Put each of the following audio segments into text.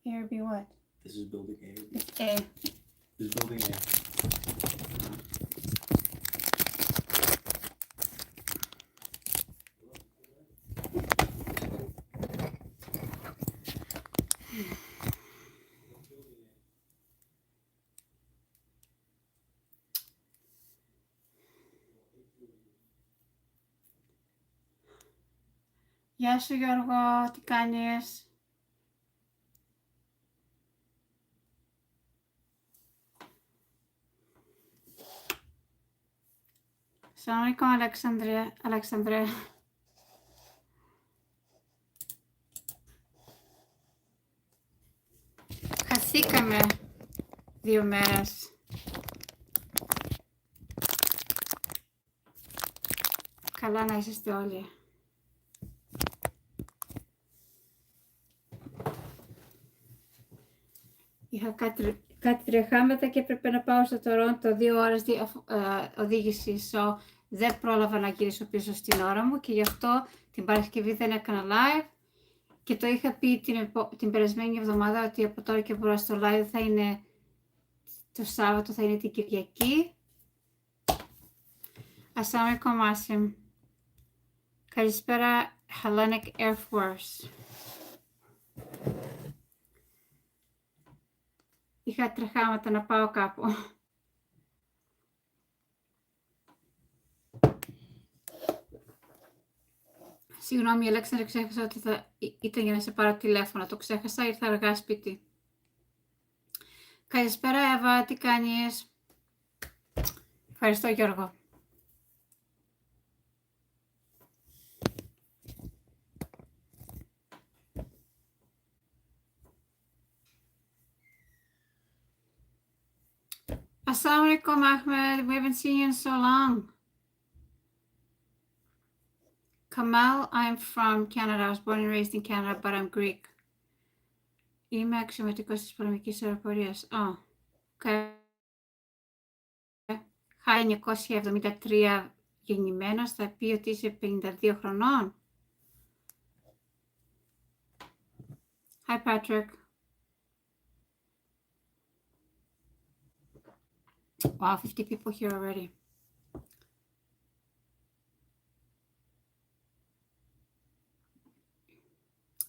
A or B what? This is building A or B? It's A. This is building A. Γεια σου Γιώργο, τι κάνεις? Σαλάμ αλέξανδρε. Χαθήκαμε 2 μέρες. Καλά να είσαστε όλοι. Είχα κάτι τρεχάματα και έπρεπε να πάω στο Τορόντο 2 ώρες οδήγηση. So, δεν πρόλαβα να γυρίσω πίσω στην ώρα μου και γι' αυτό την Παρασκευή δεν έκανα live. Και το είχα πει την περασμένη εβδομάδα ότι από τώρα και μπροστά στο live θα είναι το Σάββατο, θα είναι την Κυριακή. Ασσαλάμου Άσιμ. Καλησπέρα Hellenic Air Force. Είχα τρεχάματα να πάω κάπου. Συγγνώμη, Αλέξανδρε, ξέχασα ότι ήταν για να σε πάρω τηλέφωνο. Το ξέχασα, ήρθα αργά σπίτι. Καλησπέρα, Εύα, τι κάνεις? Ευχαριστώ, Γιώργο. Assalamu alaikum, Ahmed. We haven't seen you in so long. Kamal, I'm from Canada. I was born and raised in Canada, but I'm Greek. Είμαι αξιωματικός της πολεμικής αεροπορίας. Okay. 1973 γεννημένος, θα πει ότι είσαι 52 χρονών. Hi, Patrick. Wow, 50 people here already.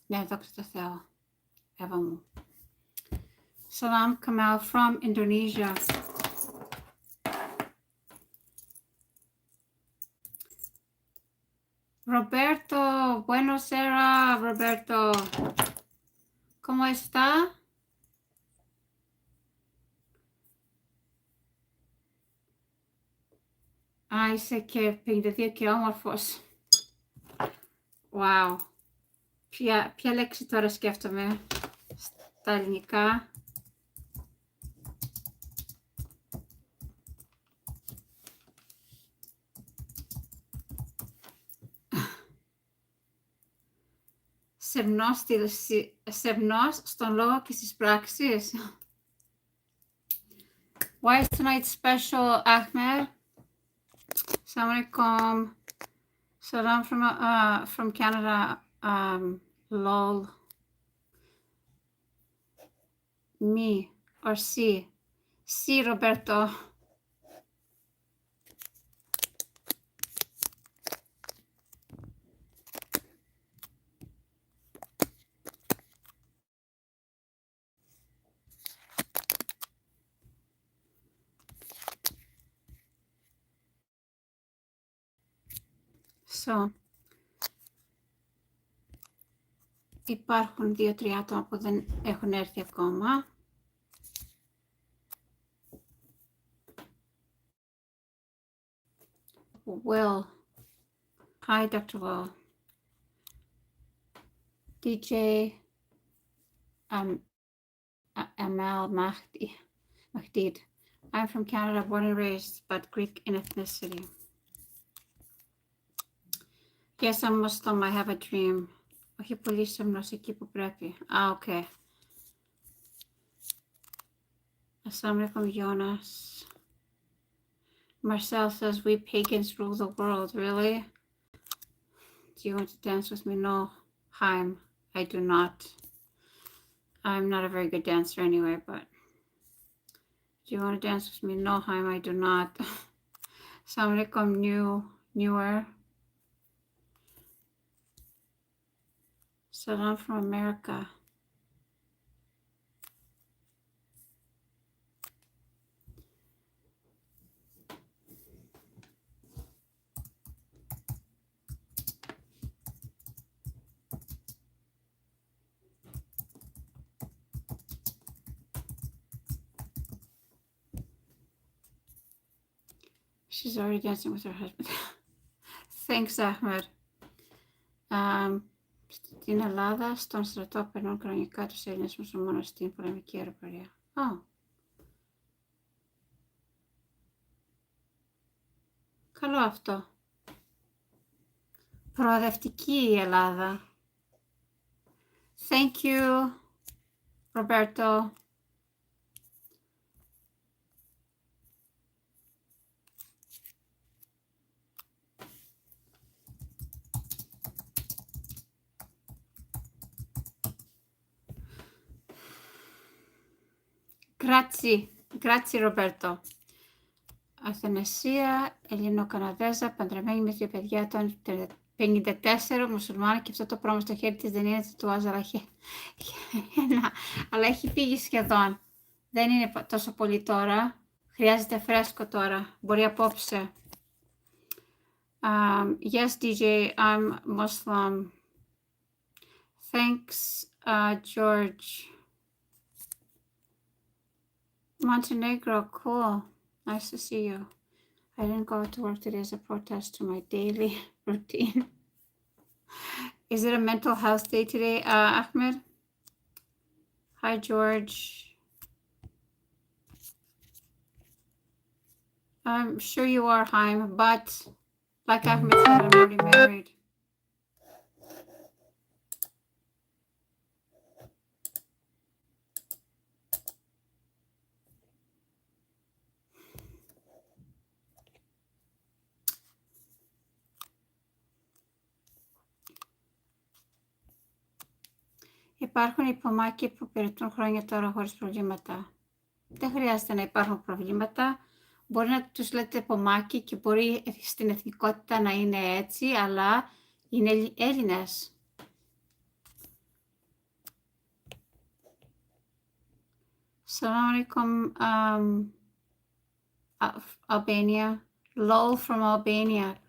Ναι, δόξα τω Θεώ. Εύα μου. Salam Kamal from Indonesia. Roberto, buonasera, Roberto. ¿Cómo está? Είσαι και 52 και όμορφος. Wow. Ποια λέξη τώρα σκέφτομαι στα ελληνικά? Σεμνός στον λόγο και στις πράξεις. Why is tonight special, Ahmed? Assalamu alaikum. Salam from Canada. Lol. Me or si, Roberto. So, υπάρχουν 2-3 άτομα που δεν έχουν έρθει ακόμα. Will. Hi, Dr. Will. DJ Amal Mahdid. I'm from Canada, born and raised, but Greek in ethnicity. Yes, I'm Muslim. I have a dream. Όχι πολύ σεμνός εκεί που πρέπει. Okay. Assalamu alaikum, Jonas. Marcel says, we pagans rule the world. Really? Do you want to dance with me? No, Haim, I do not. I'm not a very good dancer anyway, but do you want to dance with me? No, Haim, I do not. Assalamualaikum, newer. Salam from America. She's already dancing with her husband. Thanks, Ahmed. Στην Ελλάδα, στον στρατό περνούν κανονικά τους Έλληνες μουσουλμάνους στην πολεμική αεροπορία. Καλό αυτό. Προοδευτική η Ελλάδα. Thank you, Roberto. Grazie Roberto. Αθανασία, Ελληνοκαναδέζα, παντρεμένη με 2 παιδιά των 54, μουσουλμάνα, και αυτό το πρόμο στο χέρι της δεν είναι τατουάζ, αλλά έχει φύγει σχεδόν. Δεν είναι τόσο πολύ τώρα. Χρειάζεται φρέσκο τώρα. Μπορεί απόψε. Yes, DJ, I'm Muslim. Thanks, George. Montenegro, cool. Nice to see you. I didn't go to work today as a protest to my daily routine. Is it a mental health day today, Ahmed? Hi, George. I'm sure you are, Haim, but like Ahmed said, I'm already married. Υπάρχουν υπομάκοι που περιττούν χρόνια τώρα χωρίς προβλήματα. Δεν χρειάζεται να υπάρχουν προβλήματα. Μπορεί να τους λέτε υπομάκοι και μπορεί στην εθνικότητα να είναι έτσι, αλλά είναι Έλληνες. Assalamu alaikum, Albania. Lol from Albania.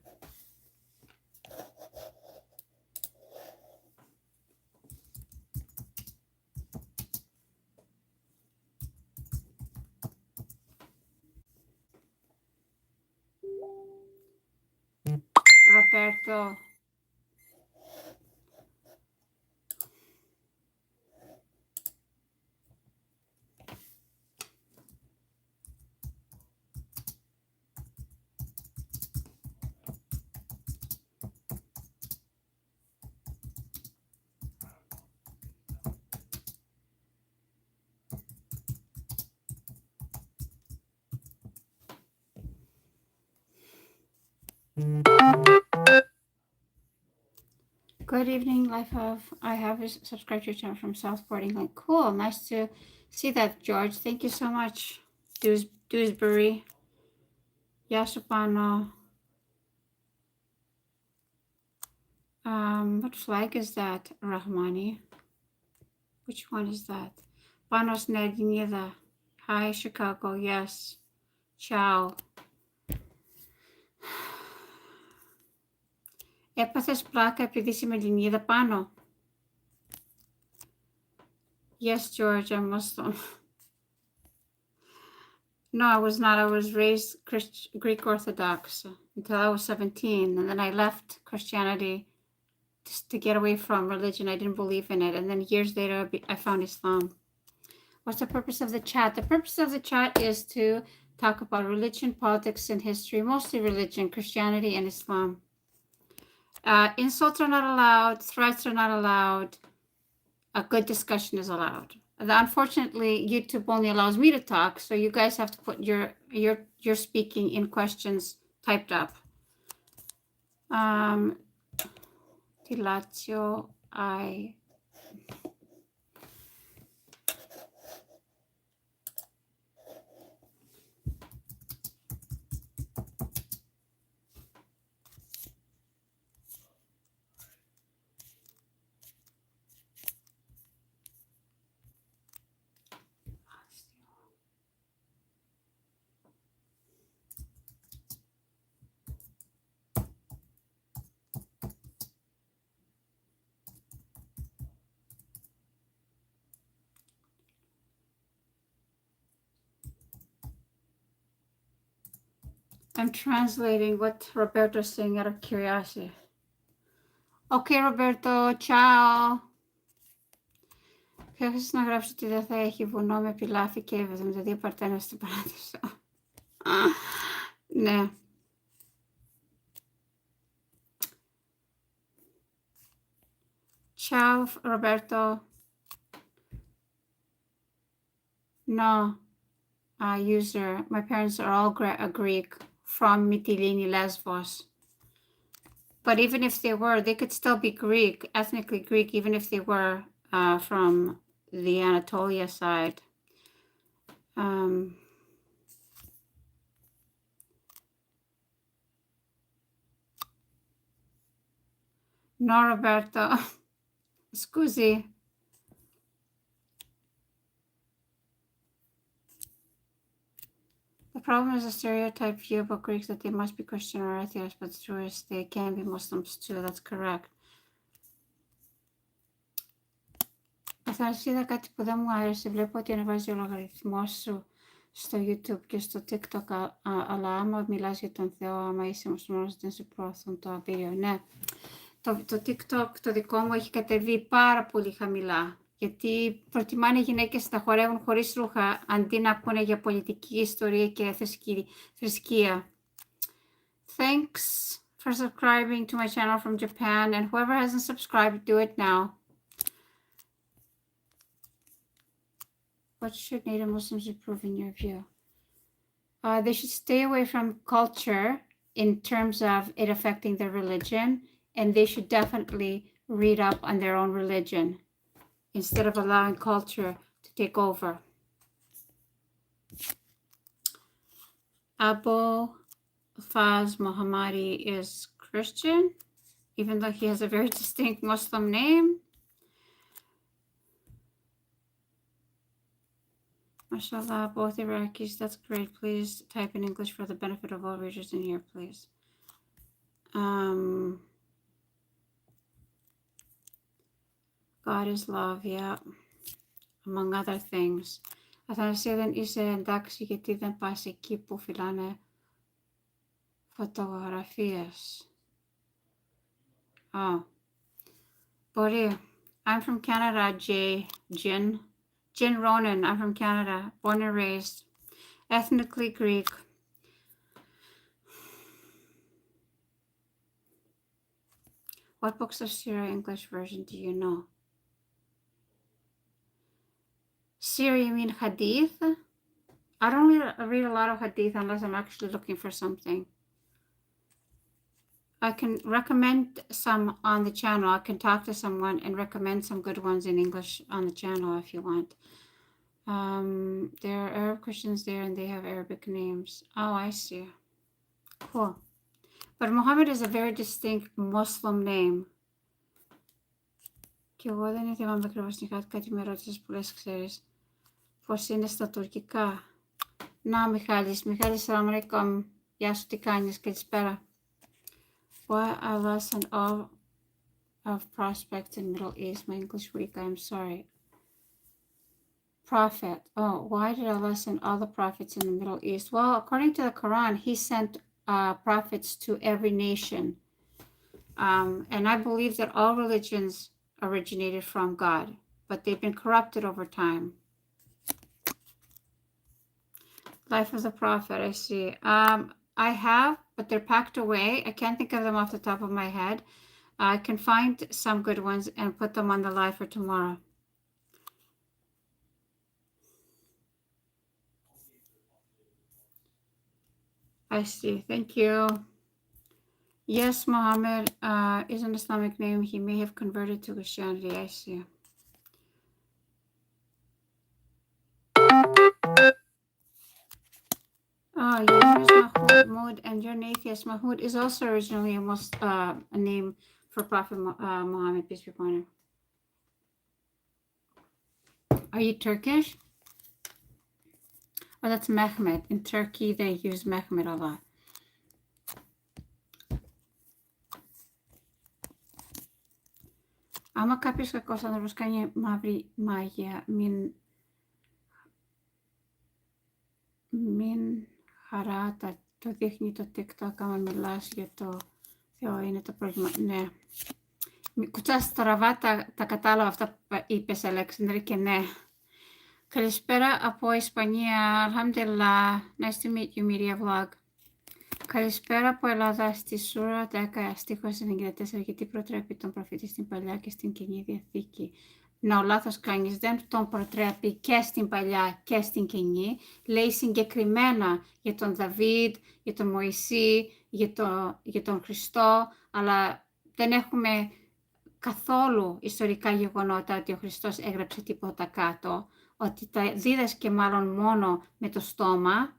Roberto. Good evening, Life of. I have subscribed to your channel from Southport, England. Cool, nice to see that, George. Thank you so much, Dewsbury. Yasupano. What flag is that, Rahmani? Which one is that? Panos Nadinida. Hi, Chicago. Yes. Ciao. Έπαθες πλάκα επειδή είσαι με Ελληνίδα πάνω. Yes, George, I'm Muslim. No, I was not. I was raised Greek Orthodox until I was 17. And then I left Christianity just to get away from religion. I didn't believe in it. And then years later, I found Islam. What's the purpose of the chat? The purpose of the chat is to talk about religion, politics, and history. Mostly religion, Christianity, and Islam. Insults are not allowed. Threats are not allowed. A good discussion is allowed. Unfortunately, YouTube only allows me to talk, so you guys have to put your speaking in questions typed up. Dilatio, I'm translating what Roberto's saying out of curiosity. Okay, Roberto, ciao. Ποιος να γράψει ότι δεν θα έχει βουνό με πιλάφι και 72 παρτένες στην παράδεισο. Ναι. Ciao, Roberto. No, user. My parents are all Greek from Mytilene, Lesbos. But even if they were, they could still be Greek, ethnically Greek, even if they were from the Anatolia side. No, Roberto. Scusi. The problem is a stereotype view about Greeks that they must be Christian or atheist, but the truth is they can be Muslims too. That's correct. Θα σου είδα κάτι που δεν μου άρεσε. Βλέπω ότι ανεβάζει ο λογαριθμός σου στο YouTube και στο TikTok, αλλά άμα μιλάς για τον Θεό, άμα είσαι μουσουλμάνος, δεν σε προωθούν το βίντεο. Ναι, το TikTok το δικό μου έχει κατεβεί πάρα πολύ χαμηλά, γιατί προτιμάνε οι γυναίκες να χορεύουν χωρίς ρούχα, αντί να ακούνε για πολιτική ιστορία και θρησκεία. Thanks for subscribing to my channel from Japan, and whoever hasn't subscribed, do it now. What should Native Muslims improve in your view? They should stay away from culture in terms of it affecting their religion, and they should definitely read up on their own religion instead of allowing culture to take over. Abu Faz Muhammadi is Christian, even though he has a very distinct Muslim name. Mashallah, both Iraqis, that's great. Please type in English for the benefit of all readers in here, please. God is love, yeah. Among other things. Αθανασία, δεν είσαι εντάξει γιατί δεν πας εκεί που φυλάνε φωτογραφίες. Μπορεί. I'm from Canada, Jin Ronan, I'm from Canada, born and raised, ethnically Greek. What books of Syria English version do you know? Syria, you mean Hadith? I don't read a lot of Hadith unless I'm actually looking for something. I can recommend some on the channel. I can talk to someone and recommend some good ones in English on the channel if you want. There are Arab Christians there and they have Arabic names. Oh, I see. Cool. But Muhammad is a very distinct Muslim name. Και εγώ δεν θυμάμαι ακριβώς κάτι με ρώτησες που λες, ξέρεις. Πώς είναι στα τουρκικά. Να, Μιχάλης, σαλάμ αλέικουμ. Γεια σου, τι κάνεις, καλησπέρα. Why I lesson all of prospects in Middle East? My English weak, I'm sorry. Prophet. Oh, why did I lessen all the prophets in the Middle East? Well, according to the Quran, he sent prophets to every nation. And I believe that all religions originated from God, but they've been corrupted over time. Life of the Prophet, I see. I have, but they're packed away. I can't think of them off the top of my head. I can find some good ones and put them on the live for tomorrow. I see. Thank you. Yes, Muhammad is an Islamic name. He may have converted to Christianity. I see. Oh, your name is Mahmoud, and you're an atheist. Mahmoud is also originally a name for Prophet Muhammad, peace be upon him. Are you Turkish? Oh, that's Mehmet. In Turkey, they use Mehmet a lot. Άμα κάποιος κακός άνθρωπος κάνει μαύρη μάγια, μην χαρά Το δείχνει το TikTok άμα μιλάς για το Θεό, είναι το πρόβλημα. Ναι. Κουτσά στραβά τα κατάλαβα αυτά που είπες, Αλέξανδρε, και ναι. Καλησπέρα από Ισπανία. Alhamdulillah. Nice to meet you, Media Vlog. Καλησπέρα από Ελλάδα, στη Σούρα 10, στίχος 94, γιατί προτρέπει τον προφήτη στην Παλιά και στην Καινή Διαθήκη. Λάθος κάνεις, δεν τον προτρέπει και στην Παλιά και στην Καινή. Λέει συγκεκριμένα για τον Δαβίδ, για τον Μωυσή, για τον Χριστό, αλλά δεν έχουμε καθόλου ιστορικά γεγονότα ότι ο Χριστός έγραψε τίποτα κάτω, ότι τα δίδασκε μάλλον μόνο με το στόμα.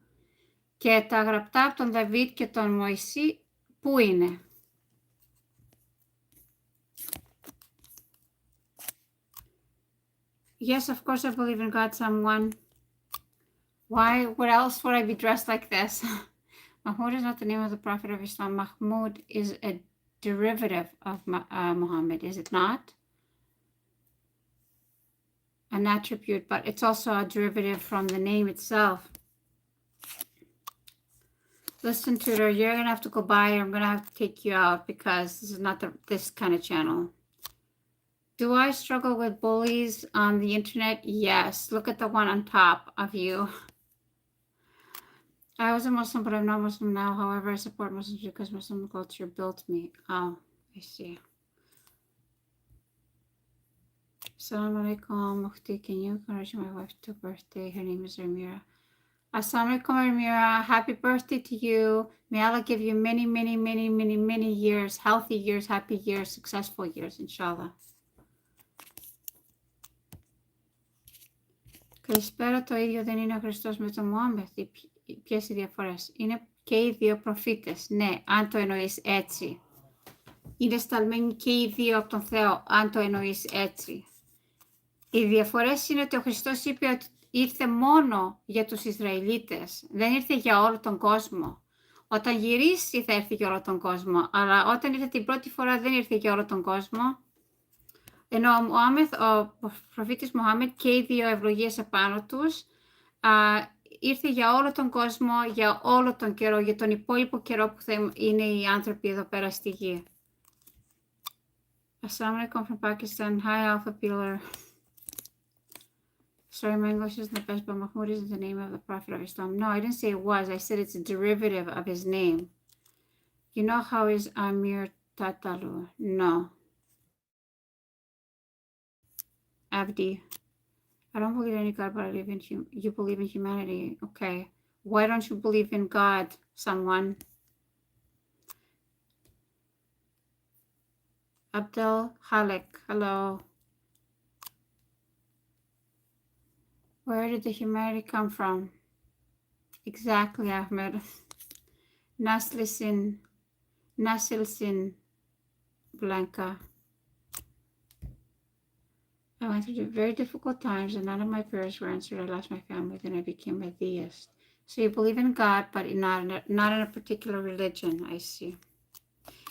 Και τα γραπτά από τον Δαβίδ και τον Μωυσή, πού είναι? Yes, of course I believe in God, someone. Why? What else would I be dressed like this? Mahmoud is not the name of the Prophet of Islam. Mahmoud is a derivative of Muhammad, is it not? An attribute, but it's also a derivative from the name itself. Listen, Tutor, you're going to have to go by. I'm going to have to take you out because this is not this kind of channel. Do I struggle with bullies on the internet? Yes. Look at the one on top of you. I was a Muslim, but I'm not Muslim now. However, I support Muslims because Muslim culture built me. Oh, I see. Assalamu alaikum, Mukhti. Can you encourage my wife to birthday? Her name is Ramira. Assalamu alaikum, Ramira. Happy birthday to you. May Allah give you many, many, many, many, many years, healthy years, happy years, successful years, inshallah. Καλησπέρα, το ίδιο δεν είναι ο Χριστός με τον Μωάμεθ? Ποιες οι διαφορές? Είναι και οι δύο προφήτες. Ναι, αν το εννοείς έτσι. Είναι σταλμένοι και οι δύο από τον Θεό, αν το εννοείς έτσι. Οι διαφορές είναι ότι ο Χριστός είπε ότι ήρθε μόνο για τους Ισραηλίτες, δεν ήρθε για όλο τον κόσμο. Όταν γυρίσει θα έρθει για όλο τον κόσμο, αλλά όταν ήρθε την πρώτη φορά δεν ήρθε για όλο τον κόσμο. Ενώ ο προφήτης Μωάμετ και οι δύο ευλογίες επάνω τους ήρθε για όλο τον κόσμο, για όλο τον καιρό, για τον υπόλοιπο καιρό που θα είναι οι άνθρωποι εδώ πέρα στη γη. Assalamu alaikum from Pakistan. Hi, Alpha Pillar. Sorry, my English isn't the best, but Mahmoud isn't the name of the Prophet of Islam. No, I didn't say it was. I said it's a derivative of his name. You know how is Amir Tatalu? No. Abdi. I don't believe in any God, but I believe in you believe in humanity. Okay. Why don't you believe in God, someone? Abdel Halek. Hello. Where did the humanity come from? Exactly, Ahmed. Nasilsin, Blanca. I went through very difficult times and none of my prayers were answered. I lost my family, then I became a theist. So you believe in God, but not in a particular religion, I see.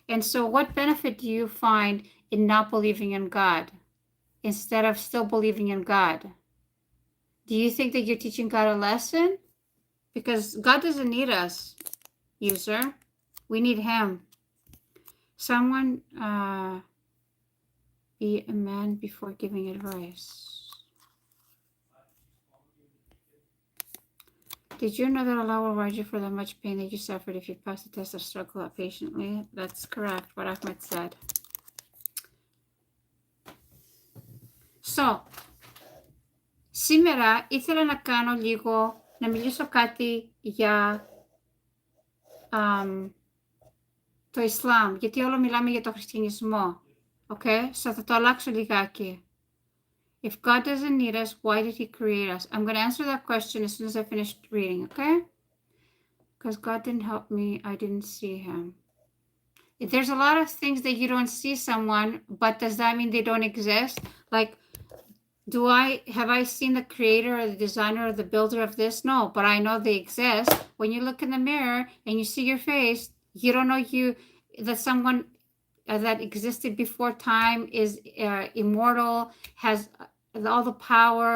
And so what benefit do you find in not believing in God instead of still believing in God? Do you think that you're teaching God a lesson? Because God doesn't need us, user. We need him. Someone be a man before giving advice. Did you know that Allah will reward you for the much pain that you suffered if you pass the test or struggle out patiently? That's correct, what Ahmed said. So, σήμερα ήθελα να κάνω λίγο, να μιλήσω κάτι για το Ισλάμ, γιατί όλο μιλάμε για το χριστιανισμό. Okay, so θα το αλλάξω λιγάκι. If God doesn't need us, why did he create us? I'm going to answer that question as soon as I finish reading, okay? Because God didn't help me, I didn't see him. There's a lot of things that you don't see someone, but does that mean they don't exist? Like, have I seen the creator or the designer or the builder of this? No, but I know they exist. When you look in the mirror and you see your face, you don't know that someone that existed before time is immortal, has all the power,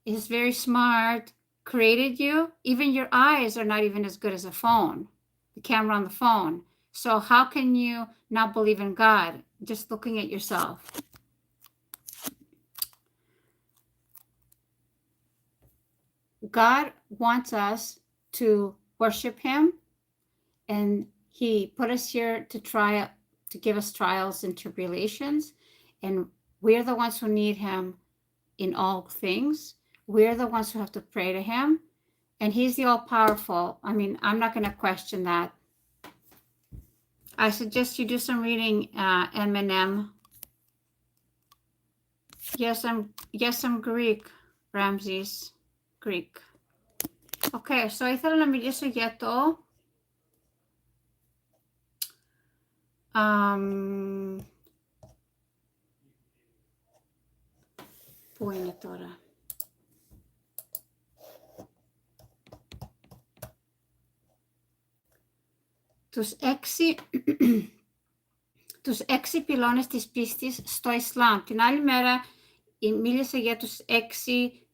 is very smart, created you. Even your eyes are not even as good as a phone. the camera on the phone. So how can you not believe in God? Just looking at yourself. God wants us to worship him, and he put us here to give us trials and tribulations, and we're the ones who need him in all things. We're the ones who have to pray to him, and he's the all-powerful. I mean, I'm not going to question that. I suggest you do some reading, Eminem. Yes, I'm Greek, Ramses. Greek. Okay, so ήθελα να μιλήσω για το πού είναι τώρα? Τους έξι πυλώνες της πίστης στο Ισλάμ. Την άλλη μέρα μίλησα για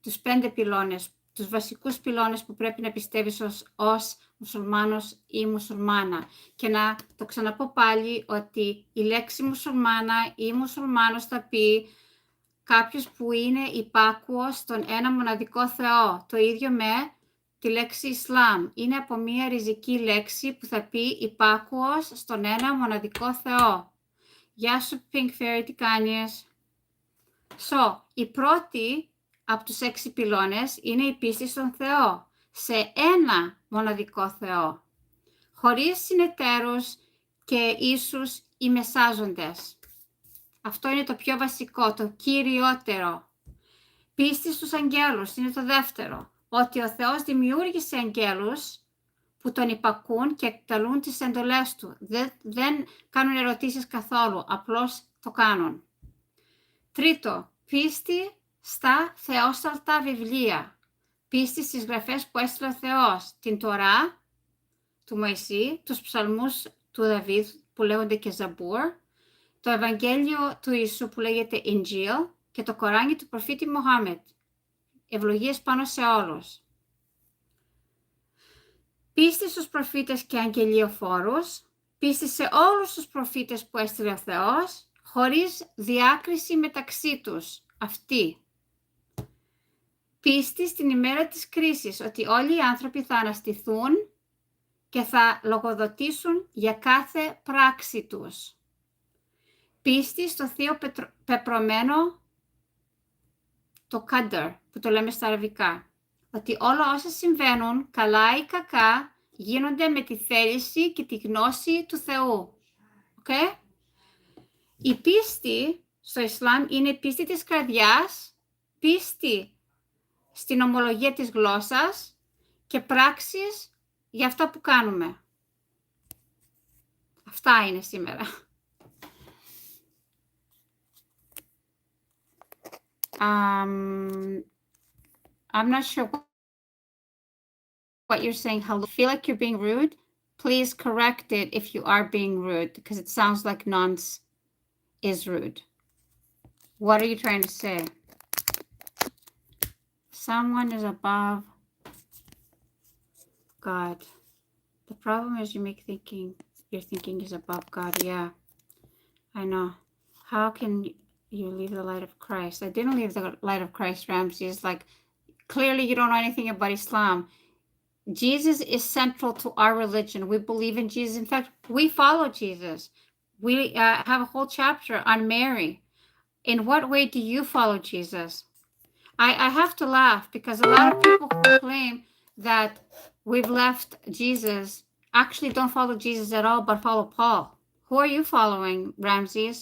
τους 5 πυλώνες, τους βασικούς πυλώνες που πρέπει να πιστεύεις ως μουσουλμάνος ή μουσουλμάνα. Και να το ξαναπώ πάλι ότι η λέξη μουσουλμάνα ή μουσουλμάνος θα πει κάποιος που είναι υπάκουος στον ένα μοναδικό Θεό. Το ίδιο με τη λέξη Ισλάμ. Είναι από μία ριζική λέξη που θα πει υπάκουος στον ένα μοναδικό Θεό. Γεια σου Pink Fairy, τι κάνεις? Η πρώτη από τους 6 πυλώνες είναι η πίστη στον Θεό, σε ένα μοναδικό Θεό, χωρίς συνεταίρους και ίσους ή μεσάζοντες. Αυτό είναι το πιο βασικό, το κυριότερο. Πίστη στους αγγέλους είναι το δεύτερο, ότι ο Θεός δημιούργησε αγγέλους που τον υπακούν και εκτελούν τις εντολές του. Δεν κάνουν ερωτήσεις καθόλου, απλώς το κάνουν. Τρίτο, πίστη στα θεόσταλτα βιβλία. Πίστη στις γραφές που έστειλε ο Θεός. Την Τωρά του Μωυσή, τους ψαλμούς του Δαβίδ που λέγονται και Ζαμπούρ, το Ευαγγέλιο του Ιησού που λέγεται Ινджίλ και το Κοράνι του προφήτη Μοχάμετ. Ευλογίες πάνω σε όλους. Πίστη στους προφήτες και αγγελιοφόρους, πίστη σε όλους τους προφήτες που έστειλε ο Θεός, χωρίς διάκριση μεταξύ τους. Αυτή. Πίστη στην ημέρα της κρίσης, ότι όλοι οι άνθρωποι θα αναστηθούν και θα λογοδοτήσουν για κάθε πράξη τους. Πίστη στο θείο πεπρωμένο, το Qadr, που το λέμε στα αραβικά, ότι όλα όσα συμβαίνουν, καλά ή κακά, γίνονται με τη θέληση και τη γνώση του Θεού. Okay? Η πίστη στο Ισλάμ είναι η πίστη της καρδιάς, πίστη στην ομολογία της γλώσσας και πράξεις για αυτά που κάνουμε. Αυτά είναι σήμερα. I'm not sure what you're saying. Hello, feel like you're being rude? Please correct it if you are being rude, because it sounds like nonce is rude. What are you trying to say? Someone is above God. The problem is you're thinking is above God. Yeah, I know. How can you leave the light of Christ? I didn't leave the light of Christ, Ramses. Like, clearly you don't know anything about Islam. Jesus is central to our religion. We believe in Jesus. In fact, we follow Jesus. We have a whole chapter on Mary. In what way do you follow Jesus? I have to laugh because a lot of people who claim that we've left Jesus actually don't follow Jesus at all, but follow Paul. Who are you following, Ramses?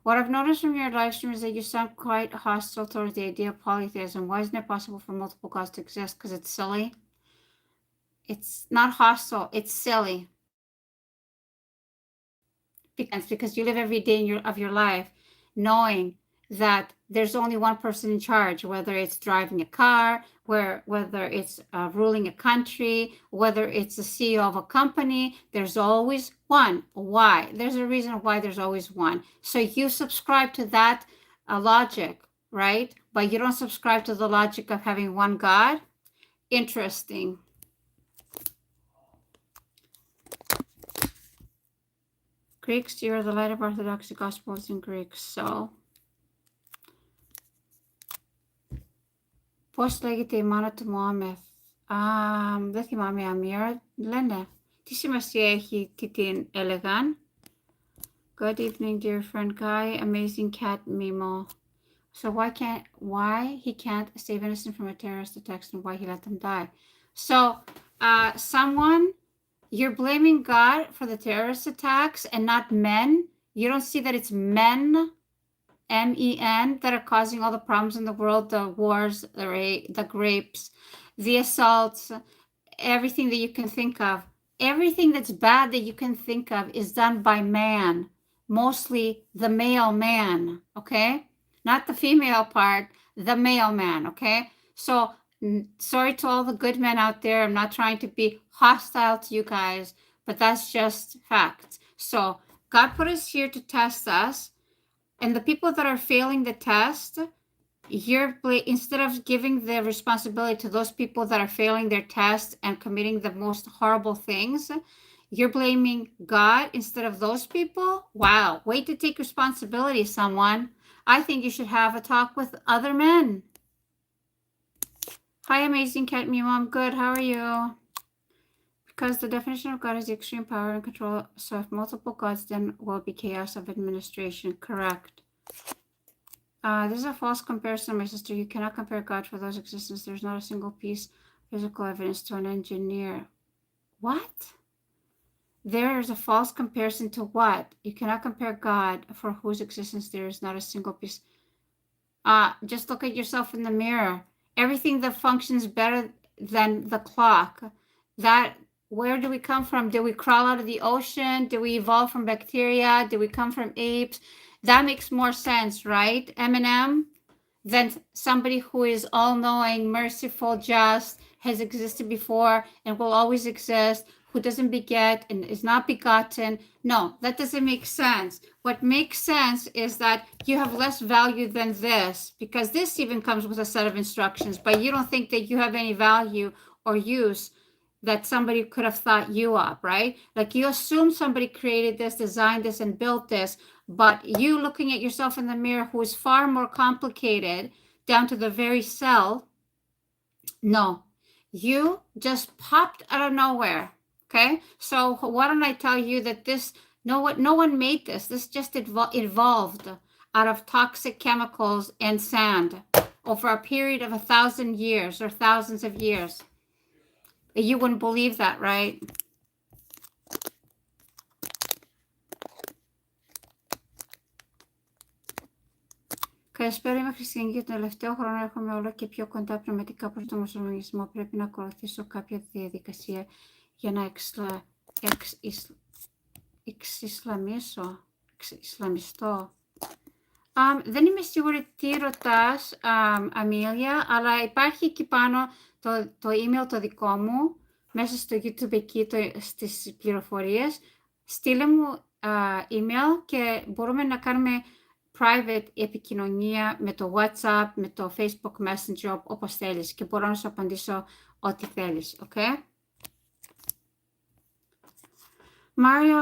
What I've noticed from your live stream is that you sound quite hostile towards the idea of polytheism. Why isn't it possible for multiple gods to exist? Because it's silly. It's not hostile, it's silly. Because you live every day of your life knowing that there's only one person in charge, whether it's driving a car, whether it's ruling a country, whether it's the CEO of a company, there's always one. Why? There's a reason why there's always one. So you subscribe to that logic, right? But you don't subscribe to the logic of having one God. Interesting. Greeks, you're the light of Orthodoxy Gospels in Greek, so... Πώς λέγεται η μάνα του Μωάμεθ? Δεν θυμάμαι, Αμίρα, λένε. Τι σημασία έχει, τι την έλεγαν? Good evening, dear friend Guy, amazing cat Mimo. So why he can't save innocent from a terrorist attack and why he let them die? So, you're blaming God for the terrorist attacks and not men. You don't see that it's men, M-E-N, that are causing all the problems in the world, the wars, the rapes, the assaults, everything that you can think of. Everything that's bad that you can think of is done by man, mostly the male man, okay? Not the female part, the male man, okay? So, sorry to all the good men out there. I'm not trying to be hostile to you guys, but that's just fact. So, God put us here to test us, and the people that are failing the test, instead of giving the responsibility to those people that are failing their test and committing the most horrible things, you're blaming God instead of those people? Wow, way to take responsibility, someone. I think you should have a talk with other men. Hi, amazing cat Mimo. I'm good. How are you? Because the definition of God is the extreme power and control. So if multiple gods, then will be chaos of administration. Correct. This is a false comparison, my sister. You cannot compare God for those existence. There's not a single piece of physical evidence to an engineer. What? There is a false comparison to what? You cannot compare God for whose existence there is not a single piece. Just look at yourself in the mirror. Everything that functions better than the clock. Where do we come from? Did we crawl out of the ocean? Did we evolve from bacteria? Did we come from apes? That makes more sense, right, Eminem? Than somebody who is all-knowing, merciful, just, has existed before and will always exist, who doesn't beget and is not begotten. No, that doesn't make sense. What makes sense is that you have less value than this, because this even comes with a set of instructions, but you don't think that you have any value or use that somebody could have thought you up, right? Like you assume somebody created this, designed this, and built this, but you looking at yourself in the mirror, who is far more complicated down to the very cell, no, you just popped out of nowhere, okay? So why don't I tell you that no one made this. This just evolved out of toxic chemicals and sand over a period of 1,000 years or thousands of years. You wouldn't believe that, right? Καλησπέρα, είμαι χριστιανική και τον τελευταίο χρόνο έρχομαι όλο και πιο κοντά πνευματικά προς τον μουσουλμανισμό. Πρέπει να ακολουθήσω κάποια διαδικασία για να εξισλαμιστώ. Δεν είμαι σίγουρη τι ρωτάς, Αμίλια, αλλά υπάρχει εκεί πάνω το email το δικό μου, μέσα στο YouTube εκεί στις πληροφορίες. Στείλε μου email και μπορούμε να κάνουμε private επικοινωνία με το WhatsApp, με το Facebook Messenger, όπως θέλεις, και μπορώ να σου απαντήσω ό,τι θέλεις, ok? Μάριο,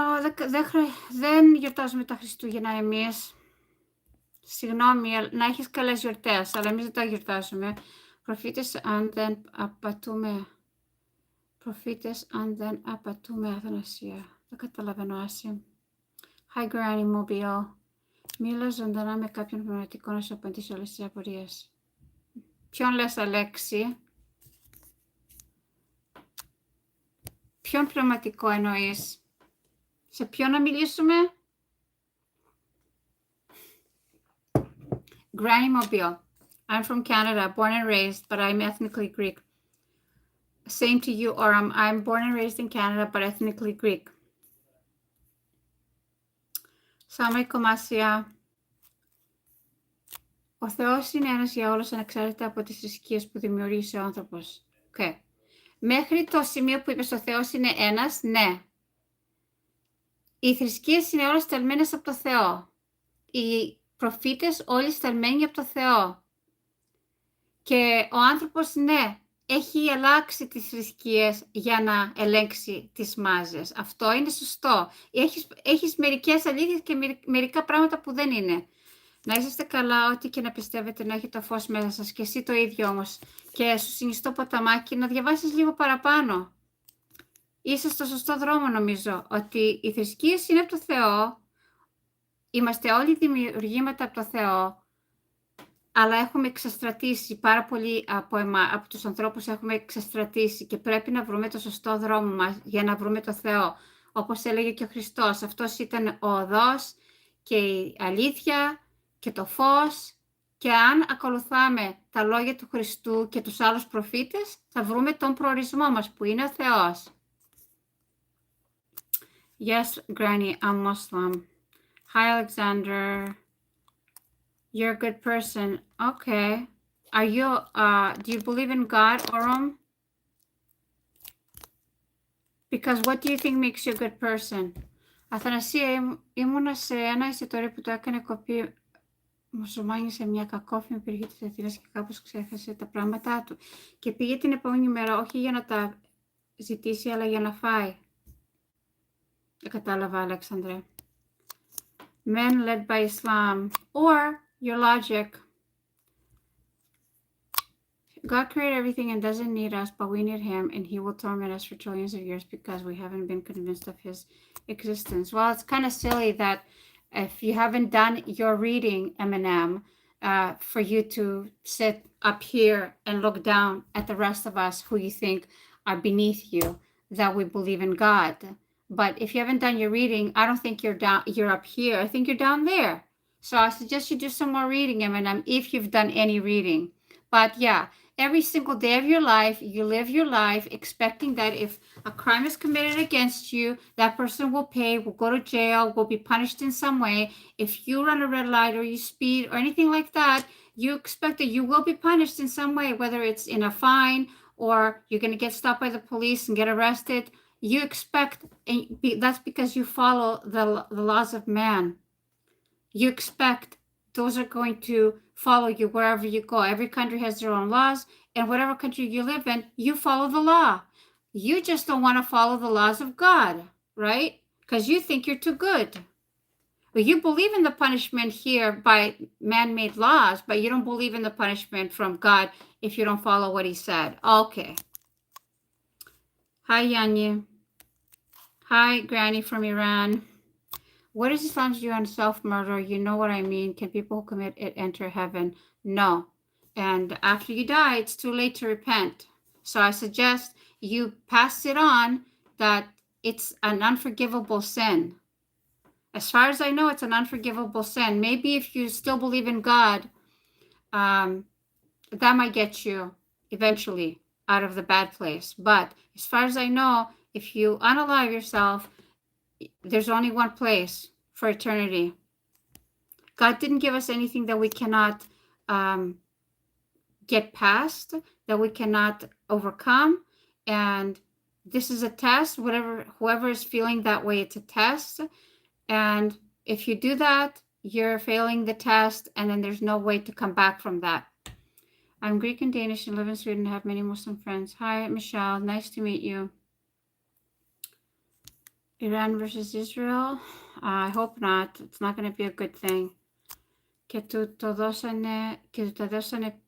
δεν γιορτάζουμε τα Χριστούγεννα εμείς. Συγγνώμη, να έχεις καλές γιορτές, αλλά εμείς δεν τα γιορτάζουμε. Προφήτες αν δεν απατούμε, Αθανασία. Δεν καταλαβαίνω, Άση. Hi, Granny Mobile. Μίλα ζωντανά με κάποιον πνευματικό να σου απαντήσει όλες τις απορίες. Ποιον λες, Αλέξη? Ποιον πνευματικό εννοείς? Σε ποιον να μιλήσουμε? Granny Mobile. I'm from Canada, born and raised, but I'm ethnically Greek. Same to you, or I'm born and raised in Canada, but ethnically Greek. Σάμαι Κομάσια. Ο Θεός είναι ένας για όλους, ανεξάρτητα από τις θρησκείες που δημιουργήσει ο άνθρωπος. Okay. Μέχρι το σημείο που είπες ο Θεός είναι ένας, ναι. Οι θρησκείες είναι όλες σταλμένες από το Θεό. Οι προφήτες όλοι σταλμένοι από το Θεό. Και ο άνθρωπος, ναι, έχει αλλάξει τις θρησκείες για να ελέγξει τις μάζες. Αυτό είναι σωστό. Έχεις μερικές αλήθειες και μερικά πράγματα που δεν είναι. Να είσαστε καλά, ό,τι και να πιστεύετε, να έχει το φως μέσα σας και εσύ το ίδιο όμως. Και σου συνιστώ ποταμάκι να διαβάσεις λίγο παραπάνω. Είσαι στο σωστό δρόμο νομίζω, ότι οι θρησκείες είναι από το Θεό, είμαστε όλοι δημιουργήματα από το Θεό, αλλά έχουμε εξαστρατήσει πάρα πολλοί από τους ανθρώπους έχουμε εξαστρατήσει και πρέπει να βρούμε το σωστό δρόμο μας για να βρούμε το Θεό. Όπως έλεγε και ο Χριστός, αυτός ήταν ο οδός και η αλήθεια και το φως και αν ακολουθάμε τα λόγια του Χριστού και τους άλλους προφήτες θα βρούμε τον προορισμό μας που είναι ο Θεός. Yes, Granny, I'm Muslim. Hi, Alexander. You're a good person. Okay. Are you, do you believe in God, Oram? Because what do you think makes you a good person? Αθανασία, ήμουνα σε ένα εστιατόριο που το έκανε κοπή μουσουλμάνι σε μια κακόφημη περιοχή της Αθήνας και κάπως ξέχασε τα πράγματά του. Και πήγε την επόμενη μέρα όχι για να τα ζητήσει, αλλά για να φάει. Κατάλαβα, Αλέξανδρε. Men led by Islam, or your logic. God created everything and doesn't need us, but we need him, and he will torment us for trillions of years because we haven't been convinced of his existence. Well, it's kind of silly that if you haven't done your reading, Eminem, for you to sit up here and look down at the rest of us who you think are beneath you, that we believe in God. But if you haven't done your reading, I don't think you're up here. I think you're down there. So I suggest you do some more reading, Eminem, if you've done any reading. But yeah, every single day of your life, you live your life expecting that if a crime is committed against you, that person will pay, will go to jail, will be punished in some way. If you run a red light or you speed or anything like that, you expect that you will be punished in some way, whether it's in a fine or you're going to get stopped by the police and get arrested. You expect, and that's because you follow the laws of man. You expect those are going to follow you wherever you go. Every country has their own laws, and whatever country you live in, you follow the law. You just don't want to follow the laws of God, right? Because you think you're too good. But you believe in the punishment here by man-made laws, but you don't believe in the punishment from God if you don't follow what he said. Okay. Hi, Yanni. Hi, Granny from Iran. What is Islam's view on self-murder? You know what I mean. Can people who commit it enter heaven? No. And after you die, it's too late to repent. So I suggest you pass it on that it's an unforgivable sin. As far as I know, it's an unforgivable sin. Maybe if you still believe in God, that might get you eventually out of the bad place. But as far as I know, if you unalive yourself, there's only one place for eternity. God didn't give us anything that we cannot get past, that we cannot overcome. And this is a test. Whoever is feeling that way, it's a test. And if you do that, you're failing the test, and then there's no way to come back from that. I'm Greek and Danish and live in Sweden and have many Muslim friends. Hi, Michelle. Nice to meet you. Iran versus Israel? I hope not. It's not going to be a good thing. Και του τα δώσανε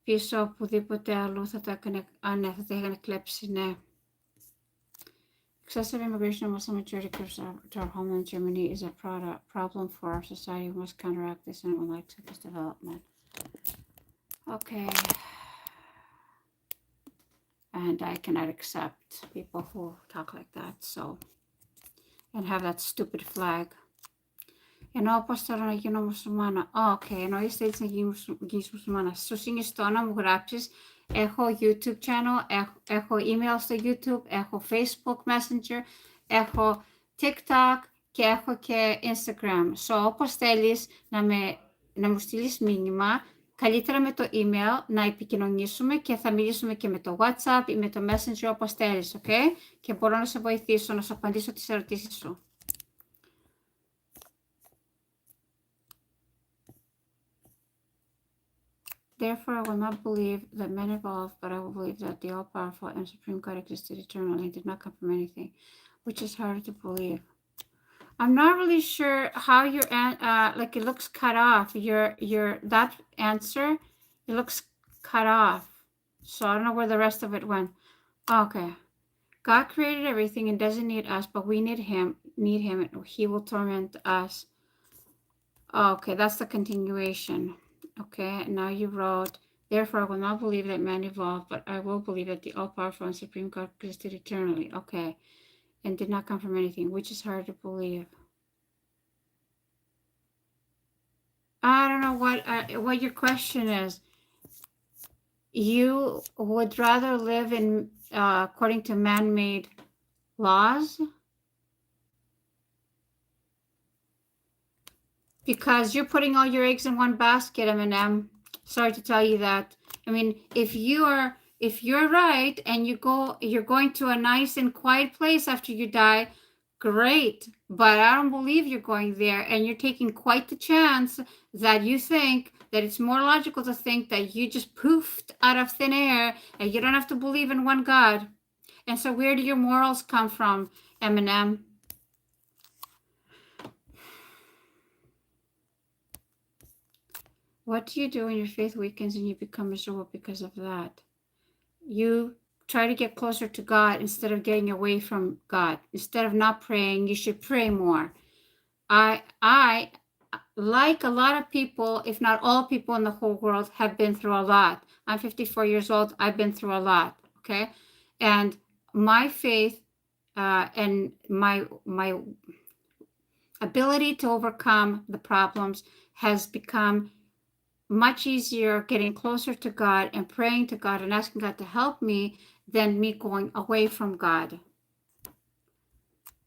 πίσω οπουδήποτε αλλού θα το έκανε, θα το έκανε κλέψει, ναι. Excessive immigration of Muslim majority to our homeland Germany is a problem for our society. We must counteract this and will not accept this development. Okay. And I cannot accept people who talk like that, so. And have that stupid flag. Ενώ πώς θέλω να γίνω μουσουλμάνα. Ενώ είστε έτσι να γίνεις μουσουλμάνα. Σου συνιστώ να μου γράψεις. Έχω YouTube channel, έχω email στο YouTube, έχω Facebook Messenger, έχω TikTok και έχω και Instagram. So, όπως θέλεις να μου στείλεις μήνυμα, καλύτερα με το email να επικοινωνήσουμε και θα μιλήσουμε και με το WhatsApp ή με το Messenger όπως θέλεις, ok? Και μπορώ να σε βοηθήσω, να σου απαντήσω τις ερωτήσεις σου. Therefore, I will not believe that men evolved, but I will believe that the all-powerful and supreme God existed eternally and did not come from anything, which is harder to believe. I'm not really sure how your like it looks cut off. Your that answer, it looks cut off. So I don't know where the rest of it went. Okay. God created everything and doesn't need us, but we need him. And he will torment us. Okay, that's the continuation. Okay, now you wrote, therefore I will not believe that man evolved, but I will believe that the all-powerful and supreme God existed eternally. Okay, and did not come from anything, which is hard to believe. I don't know what your question is. You would rather live in according to man-made laws? Because you're putting all your eggs in one basket, Eminem. Sorry to tell you that. I mean, if you're right and you're going to a nice and quiet place after you die, great. But I don't believe you're going there, and you're taking quite the chance that you think that it's more logical to think that you just poofed out of thin air and you don't have to believe in one God. And so where do your morals come from, Eminem? What do you do when your faith weakens and you become miserable because of that? You try to get closer to God instead of getting away from God. Instead of not praying, you should pray more. I like a lot of people, if not all people in the whole world, have been through a lot. I'm 54 years old. I've been through a lot. Okay, and my faith and my ability to overcome the problems has become much easier getting closer to God and praying to God and asking God to help me than me going away from God.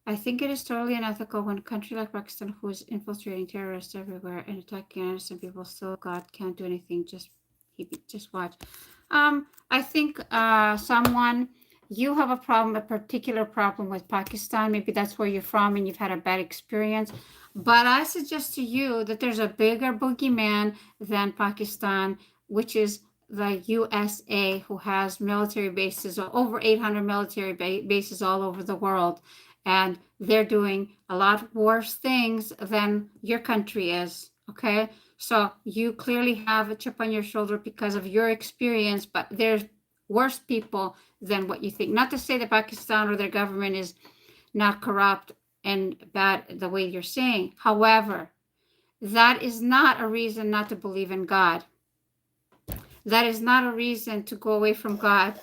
I think it is totally unethical when a country like Pakistan, who is infiltrating terrorists everywhere and attacking innocent people, still God can't do anything. Just watch. I think you have a particular problem with Pakistan. Maybe that's where you're from and you've had a bad experience. But I suggest to you that there's a bigger boogeyman than Pakistan, which is the USA, who has military bases, over 800 military bases all over the world. And they're doing a lot worse things than your country is, okay? So you clearly have a chip on your shoulder because of your experience, but there's worse people than what you think. Not to say that Pakistan or their government is not corrupt and bad the way you're saying. However, that is not a reason not to believe in God. That is not a reason to go away from God.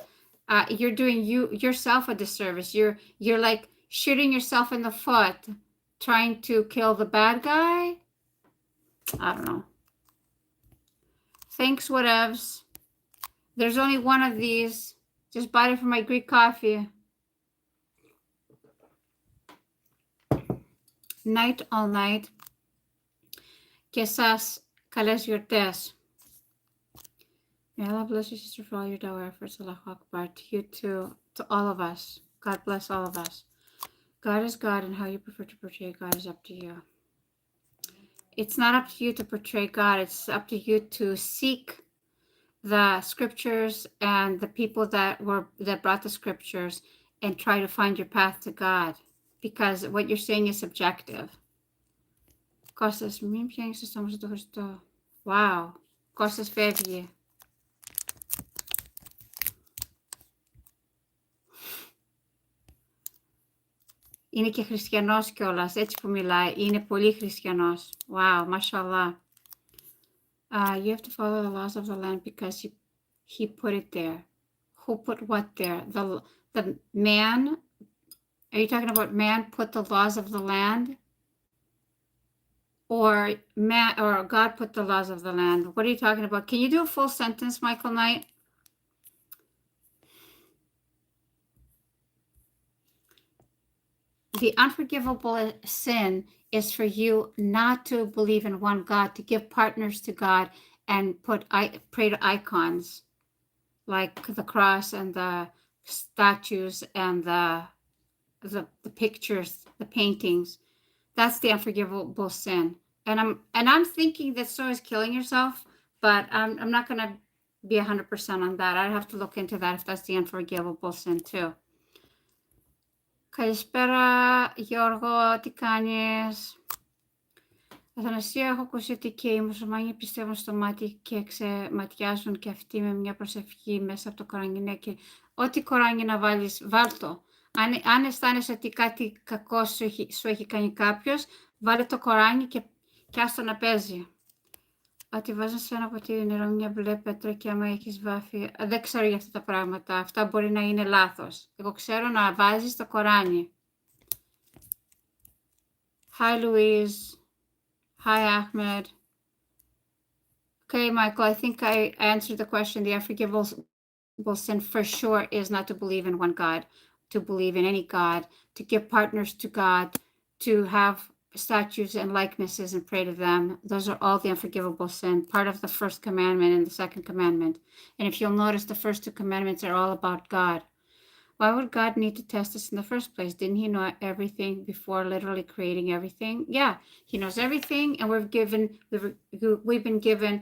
You're doing yourself a disservice. You're like shooting yourself in the foot, trying to kill the bad guy. I don't know. Thanks, whatevs. There's only one of these. Just bought it for my Greek coffee. Night all night. Και σας καλές γιορτές. May Allah bless you, sister, for all your dawah efforts. Allahu Akbar. To you too, to all of us. God bless all of us. God is God, and how you prefer to portray God is up to you. It's not up to you to portray God. It's up to you to seek the scriptures and the people that brought the scriptures and try to find your path to God, because what you're saying is subjective. Κώστας, μην πιάνεις το στόμα σου το Χριστό. Wow. Κώστας φεύγει. Είναι και χριστιανός κιόλας, έτσι που μιλάει. Είναι πολύ χριστιανός. Wow, mashallah. You have to follow the laws of the land because he put it there. Who put what there? The man? Are you talking about man put the laws of the land? Or God put the laws of the land? What are you talking about? Can you do a full sentence, Michael Knight? The unforgivable sin is for you not to believe in one God, to give partners to God and pray to icons like the cross and the statues and the pictures, the paintings. That's the unforgivable sin. And I'm thinking that so is killing yourself, but I'm not going to be 100% on that. I'd have to look into that if that's the unforgivable sin too. Καλησπέρα Γιώργο, τι κάνεις? Αθανασία, έχω ακούσει ότι και οι μουσουλμάνοι πιστεύουν στο μάτι και ξεματιάζουν και αυτοί με μια προσευχή μέσα από το Κοράνι. Ναι, και ό,τι Κοράνι να βάλεις, βάλ' το. Αν αισθάνεσαι ότι κάτι κακό σου έχει κάνει κάποιος, βάλε το Κοράνι και άστο να παίζει. Ότι βάζουν σε ένα ποτήρι νερό μια μπλε πέτρα και άμα έχεις βάφει. Δεν ξέρω για αυτά τα πράγματα. Αυτά μπορεί να είναι λάθος. Εγώ ξέρω να βάζεις το Κοράνι. Hi Louise. Hi Ahmed. Okay, Michael, I think I answered the question. The unforgivable sin for sure is not to believe in one God, to believe in any God, to give partners to God, to have statues and likenesses and pray to them. Those are all the unforgivable sin, part of the first commandment and the second commandment. And if you'll notice, the first two commandments are all about God. Why would God need to test us in the first place? Didn't he know everything before literally creating everything? Yeah, he knows everything, and we've been given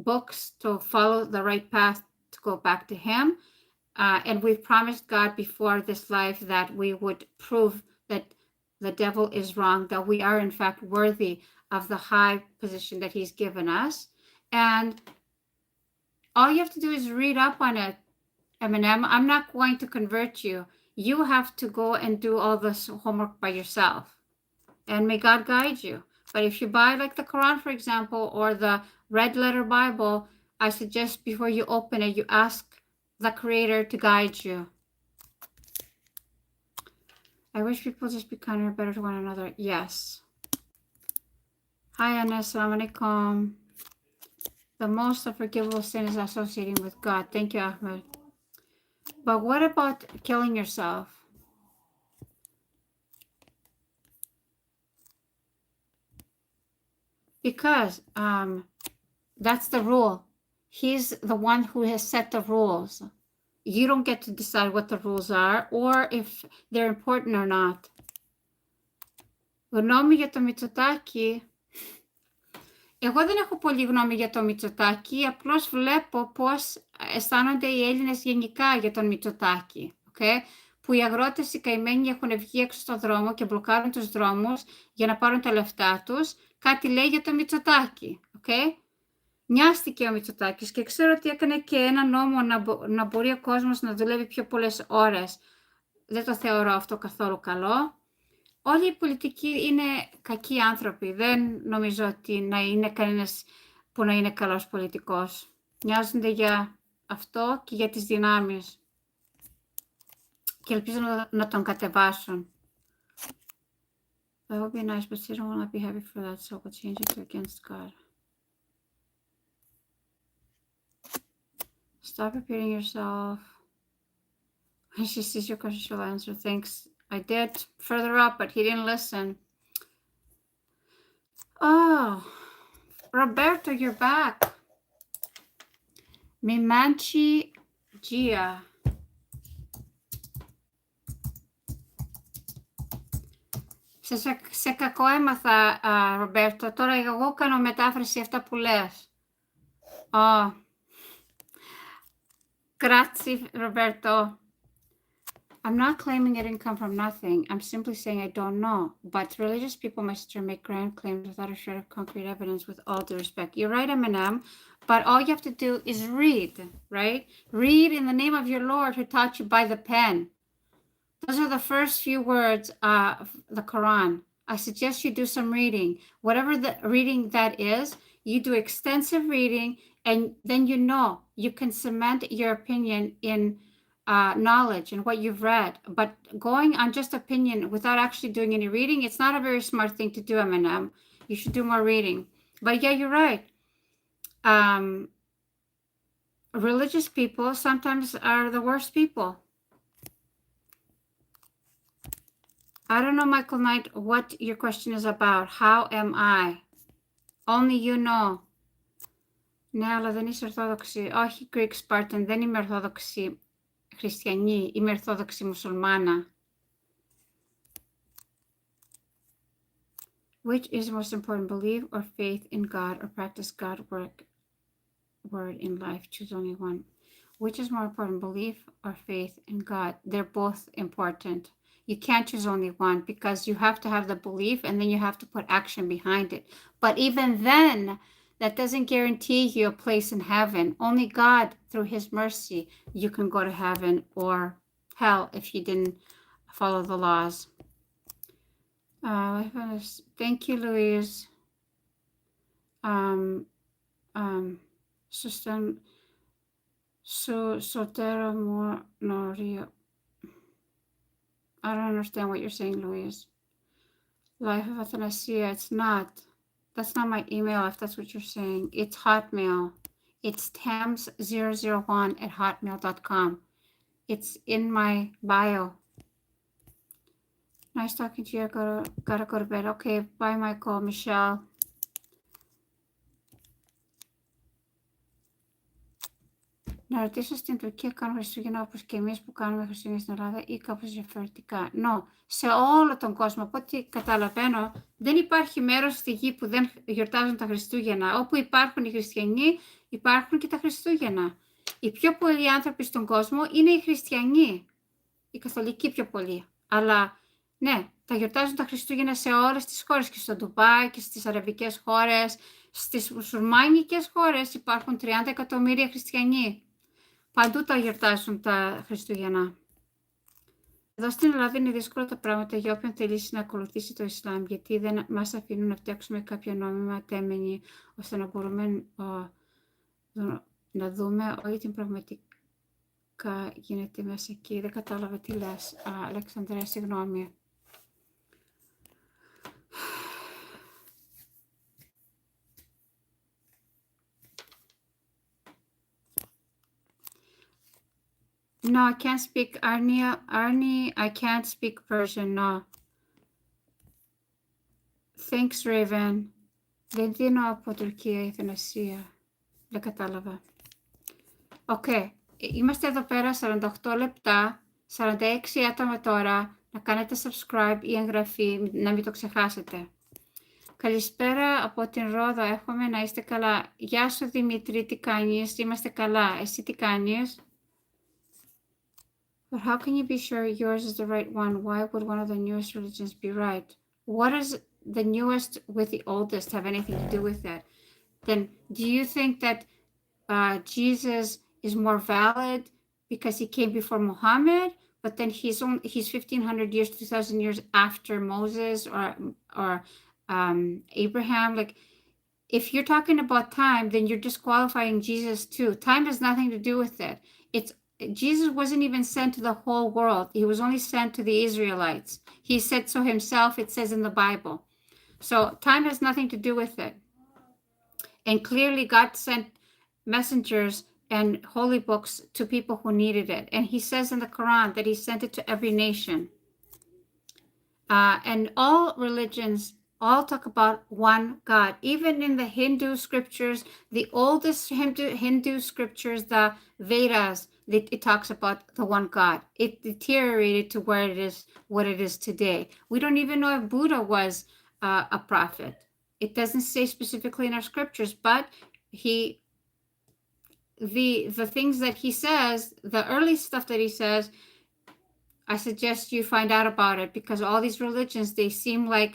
books to follow the right path to go back to him. And we've promised God before this life that we would prove that the devil is wrong, that we are in fact worthy of the high position that he's given us. And all you have to do is read up on it. Eminem, I'm not going to convert you. You have to go and do all this homework by yourself. And may God guide you. But if you buy like the Quran, for example, or the red letter Bible, I suggest before you open it, you ask the Creator to guide you. I wish people just be kinder and better to one another. Yes. Hi, Anas. Assalamu alaikum. The most unforgivable sin is associating with God. Thank you, Ahmed. But what about killing yourself? Because that's the rule. He's the one who has set the rules. You don't get to decide what the rules are or if they're important or not. Γνώμη για το Μητσοτάκη. Εγώ δεν έχω πολύ γνώμη για το Μητσοτάκη, απλώς βλέπω πώς αισθάνονται οι Έλληνες γενικά για τον Μητσοτάκη. Okay? Που οι αγρότες οι καημένοι έχουν βγει έξω στον δρόμο και μπλοκάρουν τους δρόμους για να πάρουν τα λεφτά τους. Κάτι λέει για το Μητσοτάκη. Okay? Νοιάστηκε ο Μητσοτάκης και ξέρω ότι έκανε και ένα νόμο να μπορεί ο κόσμος να δουλεύει πιο πολλές ώρες. Δεν το θεωρώ αυτό καθόλου καλό. Όλοι οι πολιτικοί είναι κακοί άνθρωποι. Δεν νομίζω ότι να είναι κανένας που να είναι καλός πολιτικός. Νοιάζονται για αυτό και για τις δυνάμεις. Και ελπίζω να τον κατεβάσουν. That would be nice, but Satan will not be happy for that, so we'll change it to against God. Stop repeating yourself. When she sees your question, she'll answer. Thanks. I did further up, but he didn't listen. Oh, Roberto, you're back. Mimanchi Gia. Σε κακό έμαθα, Ρομπέρτο. Τώρα εγώ κάνω μετάφραση αυτά που λες. Grazie, Roberto. I'm not claiming it didn't come from nothing. I'm simply saying I don't know. But religious people, my sister, make grand claims without a shred of concrete evidence, with all due respect. You're right, Eminem. But all you have to do is read, right? Read in the name of your Lord who taught you by the pen. Those are the first few words of the Quran. I suggest you do some reading. Whatever the reading that is, you do extensive reading, and then you can cement your opinion in knowledge and what you've read. But going on just opinion without actually doing any reading, it's not a very smart thing to do, Eminem. You should do more reading. But yeah, you're right. Religious people sometimes are the worst people. I don't know, Michael Knight, what your question is about. How am I? Only you know. Ναι, αλλά δεν είσαι Ορθόδοξη. Όχι, Greek Spartan, δεν είμαι Ορθόδοξη Χριστιανή. Είμαι Ορθόδοξη Μουσουλμάνα. Which is most important, belief or faith in God, or practice God's word in life? Choose only one. Which is more important, belief or faith in God? They're both important. You can't choose only one, because you have to have the belief and then you have to put action behind it. But even then, that doesn't guarantee you a place in heaven. Only God, through his mercy, you can go to heaven or hell if you didn't follow the laws. Thank you, Louise. Soltero Norio. I don't understand what you're saying, Louise. Life of Athanasia, it's not. That's not my email if that's what you're saying. It's Hotmail. It's tams001@hotmail.com. It's in my bio. Nice talking to you. Gotta go to bed. Okay, bye, Michael, Michelle. Να ρωτήσω, στην Τουρκία κάνουν Χριστούγεννα όπως και εμείς που κάνουμε Χριστούγεννα στην Ελλάδα, ή κάπως διαφορετικά? No, σε όλο τον κόσμο. Από ό,τι καταλαβαίνω, δεν υπάρχει μέρος στη γη που δεν γιορτάζουν τα Χριστούγεννα. Όπου υπάρχουν οι χριστιανοί, υπάρχουν και τα Χριστούγεννα. Οι πιο πολλοί άνθρωποι στον κόσμο είναι οι χριστιανοί. Οι καθολικοί πιο πολλοί. Αλλά ναι, τα γιορτάζουν τα Χριστούγεννα σε όλες τις χώρες, και στο Ντουμπάι και στις αραβικές χώρες. Στις μουσουλμάνικες χώρες υπάρχουν 30 εκατομμύρια χριστιανοί. Παντού τα γιορτάζουν τα Χριστούγεννα. Εδώ στην Ελλάδα είναι δύσκολα τα πράγματα για όποιον θελήσει να ακολουθήσει το Ισλάμ, γιατί δεν μας αφήνουν να φτιάξουμε κάποια νόμιμα τέμενη, ώστε να μπορούμε να δούμε όλη την πραγματικά γίνεται μέσα εκεί. Δεν κατάλαβα τι λες, Αλεξανδρέα, συγγνώμη. No, I can't speak Arnie, I can't speak Persian, no. Thanks, Raven. Δεν δίνω από Τουρκία ή Αθηνασία. Δεν κατάλαβα. Είμαστε εδώ πέρα 48 λεπτά, 46 άτομα τώρα. Να κάνετε subscribe ή εγγραφή, να μην το ξεχάσετε. Καλησπέρα από την Ρόδο, εύχομαι να είστε καλά. Γεια σου Δημήτρη, τι κάνεις? Είμαστε καλά. Εσύ τι κάνεις? But how can you be sure yours is the right one? Why would one of the newest religions be right? What does the newest with the oldest have anything to do with that? Then do you think that Jesus is more valid because he came before Muhammad, but then he's 1,500 years, 2,000 years after Moses or Abraham? Like, if you're talking about time, then you're disqualifying Jesus too. Time has nothing to do with it. Jesus wasn't even sent to the whole world. He was only sent to the Israelites. He said so himself, it says in the Bible. So time has nothing to do with it. And clearly God sent messengers and holy books to people who needed it. And he says in the Quran that he sent it to every nation. And all religions all talk about one God. Even in the Hindu scriptures, the oldest Hindu scriptures, the Vedas, it talks about the one God. It deteriorated to where it is, what it is today. We don't even know if Buddha was a prophet. It doesn't say specifically in our scriptures, but the things that he says, the early stuff that he says, I suggest you find out about it, because all these religions, they seem like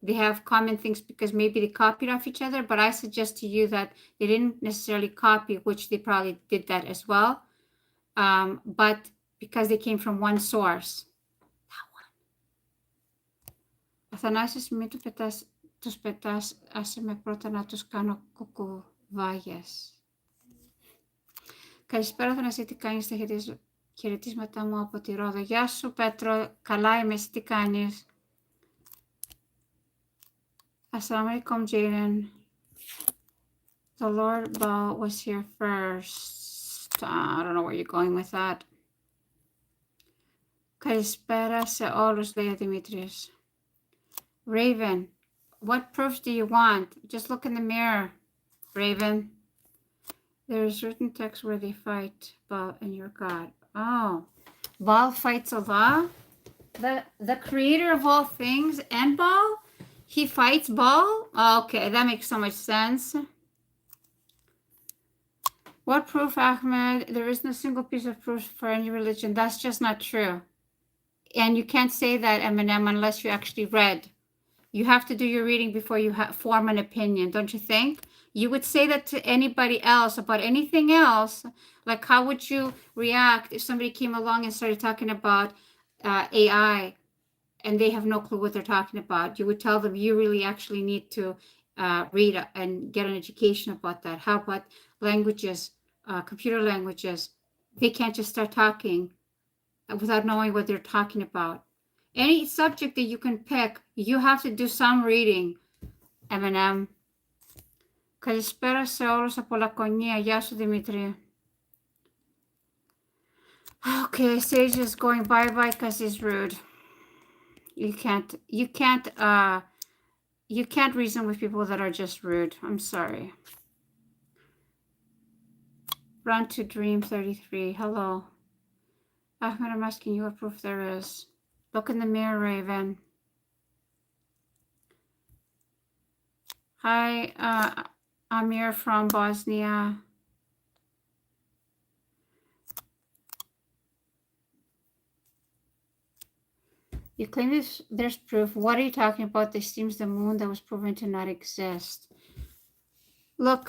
they have common things because maybe they copied off each other, but I suggest to you that they didn't necessarily copy, which they probably did that as well, but because they came from one source. That one. Αθανάσης, μην τους πετάς, άσε με πρώτα να τους κάνω κουκουβάγες. Καλησπέρα Αθανασία, τι κάνεις? Τα χαιρετίσματά μου από τη Ρόδο. Γεια σου Πέτρο, καλά είμαι, εσύ τι κάνεις? Assalamu alaikum, Jaden. The Lord Ball was here first. I don't know where you're going with that. Καλησπέρα σε όλους, λέει ο Δημήτρης. Raven, what proofs do you want? Just look in the mirror, Raven. There is written text where they fight Baal and your God. Oh, Baal fights Allah? The creator of all things and Baal? He fights ball? Okay, that makes so much sense. What proof, Ahmed? There isn't a single piece of proof for any religion. That's just not true. And you can't say that, Eminem, unless you actually read. You have to do your reading before you form an opinion, don't you think? You would say that to anybody else about anything else. Like, how would you react if somebody came along and started talking about AI and they have no clue what they're talking about? You would tell them you really actually need to read and get an education about that. How about languages, computer languages? They can't just start talking without knowing what they're talking about. Any subject that you can pick, you have to do some reading, Eminem. Καλησπέρα σε όλους από Λακωνία. Γεια σου, Δημήτρη. Okay, Sage is going bye-bye because he's rude. You can't reason with people that are just rude. I'm sorry. Run to Dream 33. Hello. Ahmed, I'm asking you what proof there is. Look in the mirror, Raven. Hi, Amir from Bosnia. You claim there's proof. What are you talking about? This seems the moon that was proven to not exist. Look,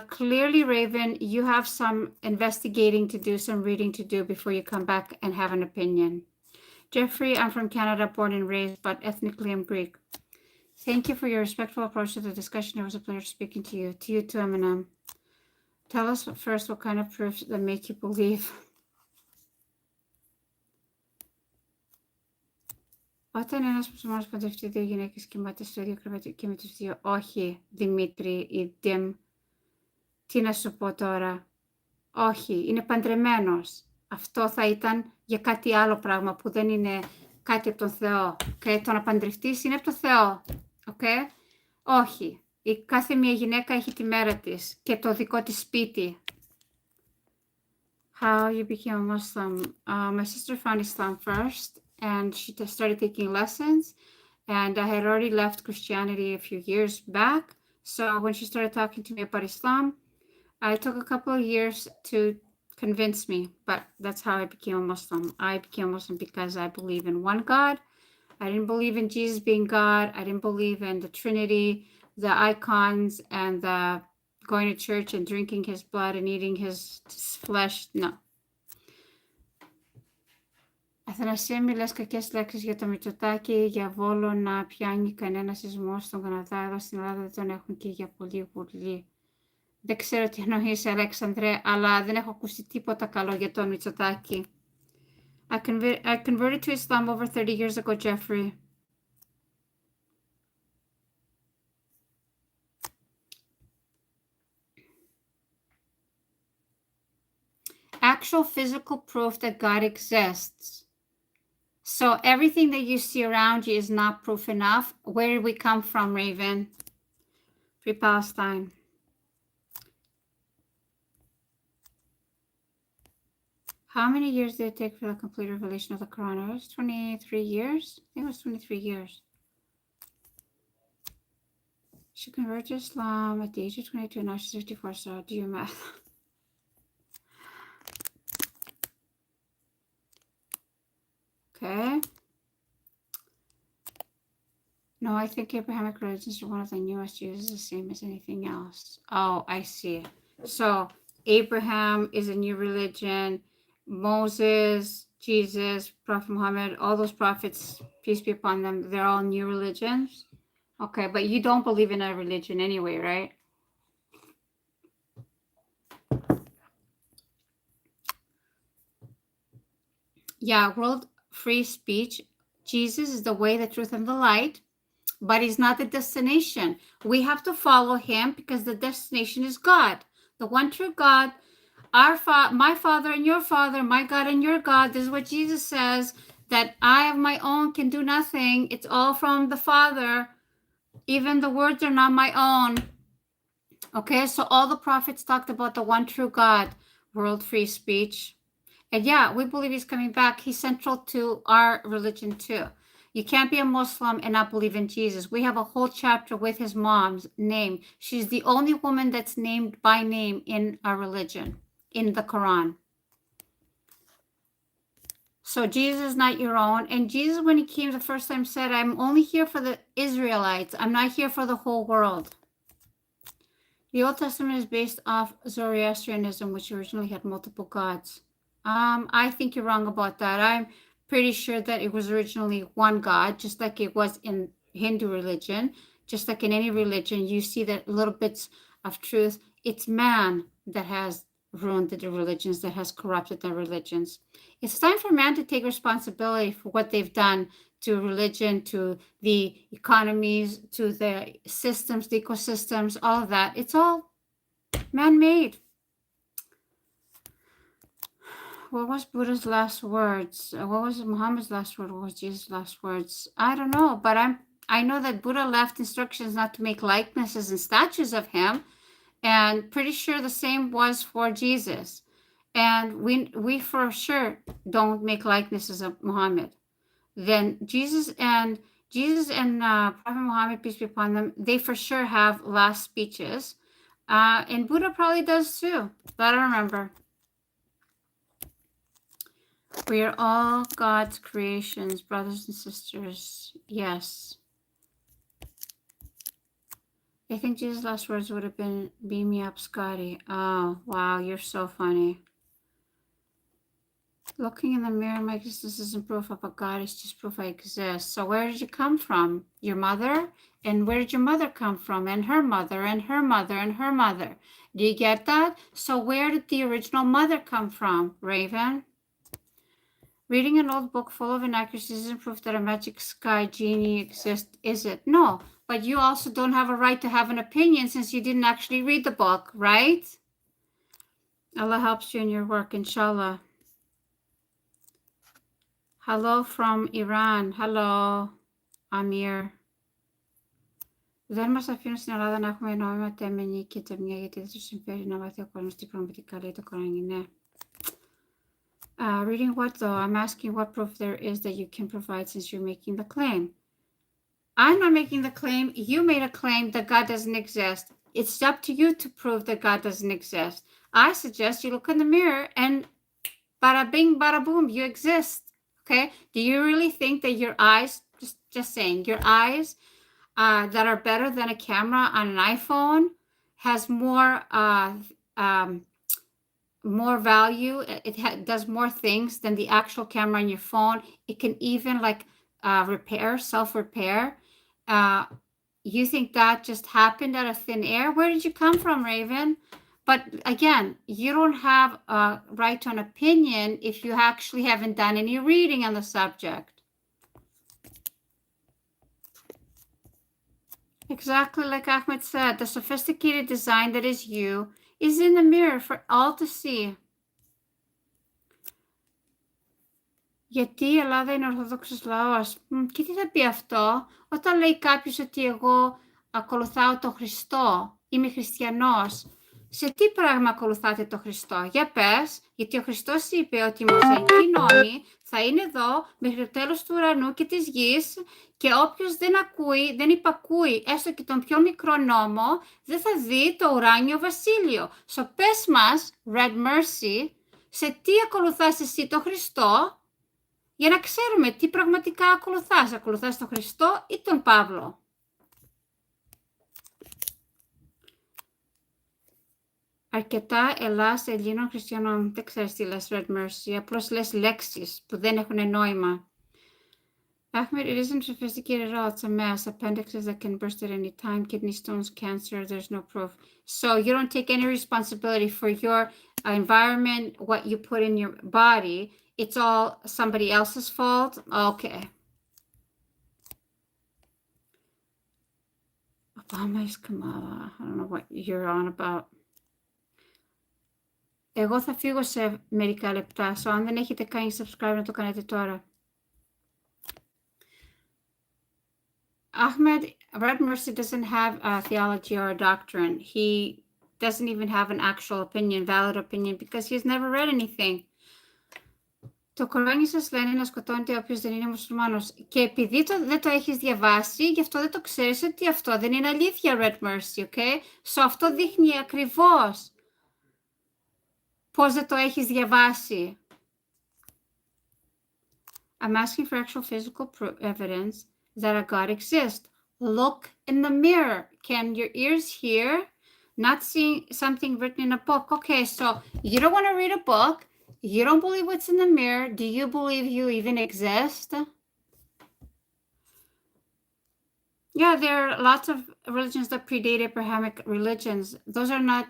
clearly, Raven, you have some investigating to do, some reading to do before you come back and have an opinion. Jeffrey, I'm from Canada, born and raised, but ethnically I'm Greek. Thank you for your respectful approach to the discussion. It was a pleasure speaking to you. To you too, Eminem. Tell us first what kind of proofs that make you believe. Όταν ένας μουσουλμάνος παντρευτεί δύο γυναίκες κοιμάται στο ίδιο κρεβάτι και με τους δύο, όχι, Δημήτρη ή Ντιμ, τι να σου πω τώρα, όχι, είναι παντρεμένος. Αυτό θα ήταν για κάτι άλλο πράγμα που δεν είναι κάτι από τον Θεό. Okay? Το να παντρευτείς είναι από τον Θεό. Okay? Όχι. Η κάθε μία γυναίκα έχει τη μέρα της και το δικό της σπίτι. How you became a Muslim? My sister found Islam first and she started taking lessons, and I had already left Christianity a few years back. So when she started talking to me about Islam, it took a couple of years to convince me, but that's how I became a Muslim. I became a Muslim because I believe in one God. I didn't believe in Jesus being God. I didn't believe in the Trinity, the icons, and the going to church and drinking his blood and eating his flesh. No. Αθανασία, μιλάς κακές λέξεις για το Μητσοτάκη, για Βόλο να πιάνει κανένα σεισμό στον Καναδά, εδώ στην Ελλάδα δεν τον έχουν και για πολύ πολύ. Δεν ξέρω τι εννοείς, Αλέξανδρε, αλλά δεν έχω ακούσει τίποτα καλό για τον Μητσοτάκη. I converted to Islam over 30 years ago, Jeffrey. Actual physical proof that God exists. So everything that you see around you is not proof enough. Where did we come from, Raven? Free Palestine. How many years did it take for the complete revelation of the Quran? It was 23 years? I think it was 23 years. She converted to Islam at the age of 22, now she's 54, so do your math. Okay. No, I think Abrahamic religions are one of the newest. Jesus is the same as anything else. Oh, I see. So Abraham is a new religion. Moses, Jesus, Prophet Muhammad, all those prophets, peace be upon them, they're all new religions. Okay, but you don't believe in a religion anyway, right? Yeah, world free speech. Jesus is the way, the truth, and the light, but he's not the destination. We have to follow him because the destination is God, the one true God. My Father and your Father, my God and your God. This is what Jesus says, that I of my own can do nothing. It's all from the Father. Even the words are not my own. Okay, so all the prophets talked about the one true God, world free speech. And yeah, we believe he's coming back. He's central to our religion too. You can't be a Muslim and not believe in Jesus. We have a whole chapter with his mom's name. She's the only woman that's named by name in our religion, in the Quran. So Jesus is not your own. And Jesus, when he came the first time, said, I'm only here for the Israelites. I'm not here for the whole world. The Old Testament is based off Zoroastrianism, which originally had multiple gods. I think you're wrong about that. I'm pretty sure that it was originally one God, just like it was in Hindu religion. Just like in any religion, you see that little bits of truth. It's man that has ruined the religions, that has corrupted the religions. It's time for man to take responsibility for what they've done to religion, to the economies, to the systems, the ecosystems, all of that. It's all man-made. What was Buddha's last words? What was Muhammad's last word? What was Jesus' last words? I don't know, but I know that Buddha left instructions not to make likenesses and statues of him, and pretty sure the same was for Jesus. And we for sure don't make likenesses of Muhammad. Then Jesus and Prophet Muhammad, peace be upon them, they for sure have last speeches. And Buddha probably does too, but I don't remember. We are all God's creations, brothers and sisters. Yes. I think Jesus' last words would have been, beam me up, Scotty. Oh, wow, you're so funny. Looking in the mirror, my existence isn't proof of a God, it's just proof I exist. So where did you come from? Your mother? And where did your mother come from? And her mother, and her mother, and her mother. Do you get that? So where did the original mother come from, Raven? Reading an old book full of inaccuracies isn't proof that a magic sky genie exists, is it? No, but you also don't have a right to have an opinion since you didn't actually read the book, right? Allah helps you in your work, inshallah. Hello from Iran. Hello, Amir. Δεν μας αφήνουν στην Ελλάδα να έχουμε νόμιμα τέμενη και τεμιά γιατί δεν τους συμφέρει να μάθει ο κόσμος τι πραγματικά λέει το Κοράνι, ναι. Reading what though? I'm asking what proof there is that you can provide since you're making the claim. I'm not making the claim. You made a claim that God doesn't exist. It's up to you to prove that God doesn't exist. I suggest you look in the mirror and bada bing, bada boom, you exist. Okay? Do you really think that your eyes, just saying, your eyes that are better than a camera on an iPhone has more value? It does more things than the actual camera on your phone. It can even like repair, self-repair. You think that just happened out of thin air? Where did you come from, Raven? But again, you don't have a right to an opinion if you actually haven't done any reading on the subject. Exactly like Ahmed said, the sophisticated design that is you is in the mirror for all to see. Γιατί η Ελλάδα είναι ορθόδοξος λαός? Και τι θα πει αυτό? Όταν λέει κάποιος ότι εγώ ακολουθάω τον Χριστό, είμαι χριστιανός, σε τι πράγμα ακολουθάτε τον Χριστό? Για πες, γιατί ο Χριστός είπε ότι η μοσαϊκή νόμη θα είναι εδώ μέχρι το τέλος του ουρανού και της γης και όποιος δεν ακούει, δεν υπακούει έστω και τον πιο μικρό νόμο, δεν θα δει το ουράνιο βασίλειο. Πες μας, Red Mercy, σε τι ακολουθάς εσύ τον Χριστό, για να ξέρουμε τι πραγματικά ακολουθάς. Ακολουθάς τον Χριστό ή τον Παύλο? Αρκετά Ελλάς Ελλήνων χριστιανών. Δεν ξέρεις τι λες, Red Mercy. Απλώς λες λέξεις που δεν έχουν νόημα. Ahmed, it isn't sophisticated at all. It's a mess. Appendixes that can burst at any time. Kidney stones, cancer. There's no proof. So you don't take any responsibility for your environment, what you put in your body. It's all somebody else's fault? Okay. Obama is Kamala. I don't know what you're on about. Εγώ θα φύγω σε μερικά λεπτά, so αν δεν έχετε κάνει subscribe να το κάνετε τώρα. Ahmed, Red Mercy doesn't have a theology or a doctrine. He doesn't even have an actual opinion, valid opinion, because he's never read anything. Το Κοράνι σας λένε να σκοτώνετε όποιος δεν είναι μουσουλμάνος. Και επειδή δεν το έχεις διαβάσει, γι' αυτό δεν το ξέρεις ότι αυτό δεν είναι αλήθεια, Red Mercy, okay? So αυτό δείχνει ακριβώς πώς δεν το έχεις διαβάσει. I'm asking for actual physical evidence that a God exists. Look in the mirror. Can your ears hear? Not seeing something written in a book. Okay, so you don't want to read a book. You don't believe what's in the mirror. Do you believe you even exist? Yeah, there are lots of religions that predate Abrahamic religions. Those are not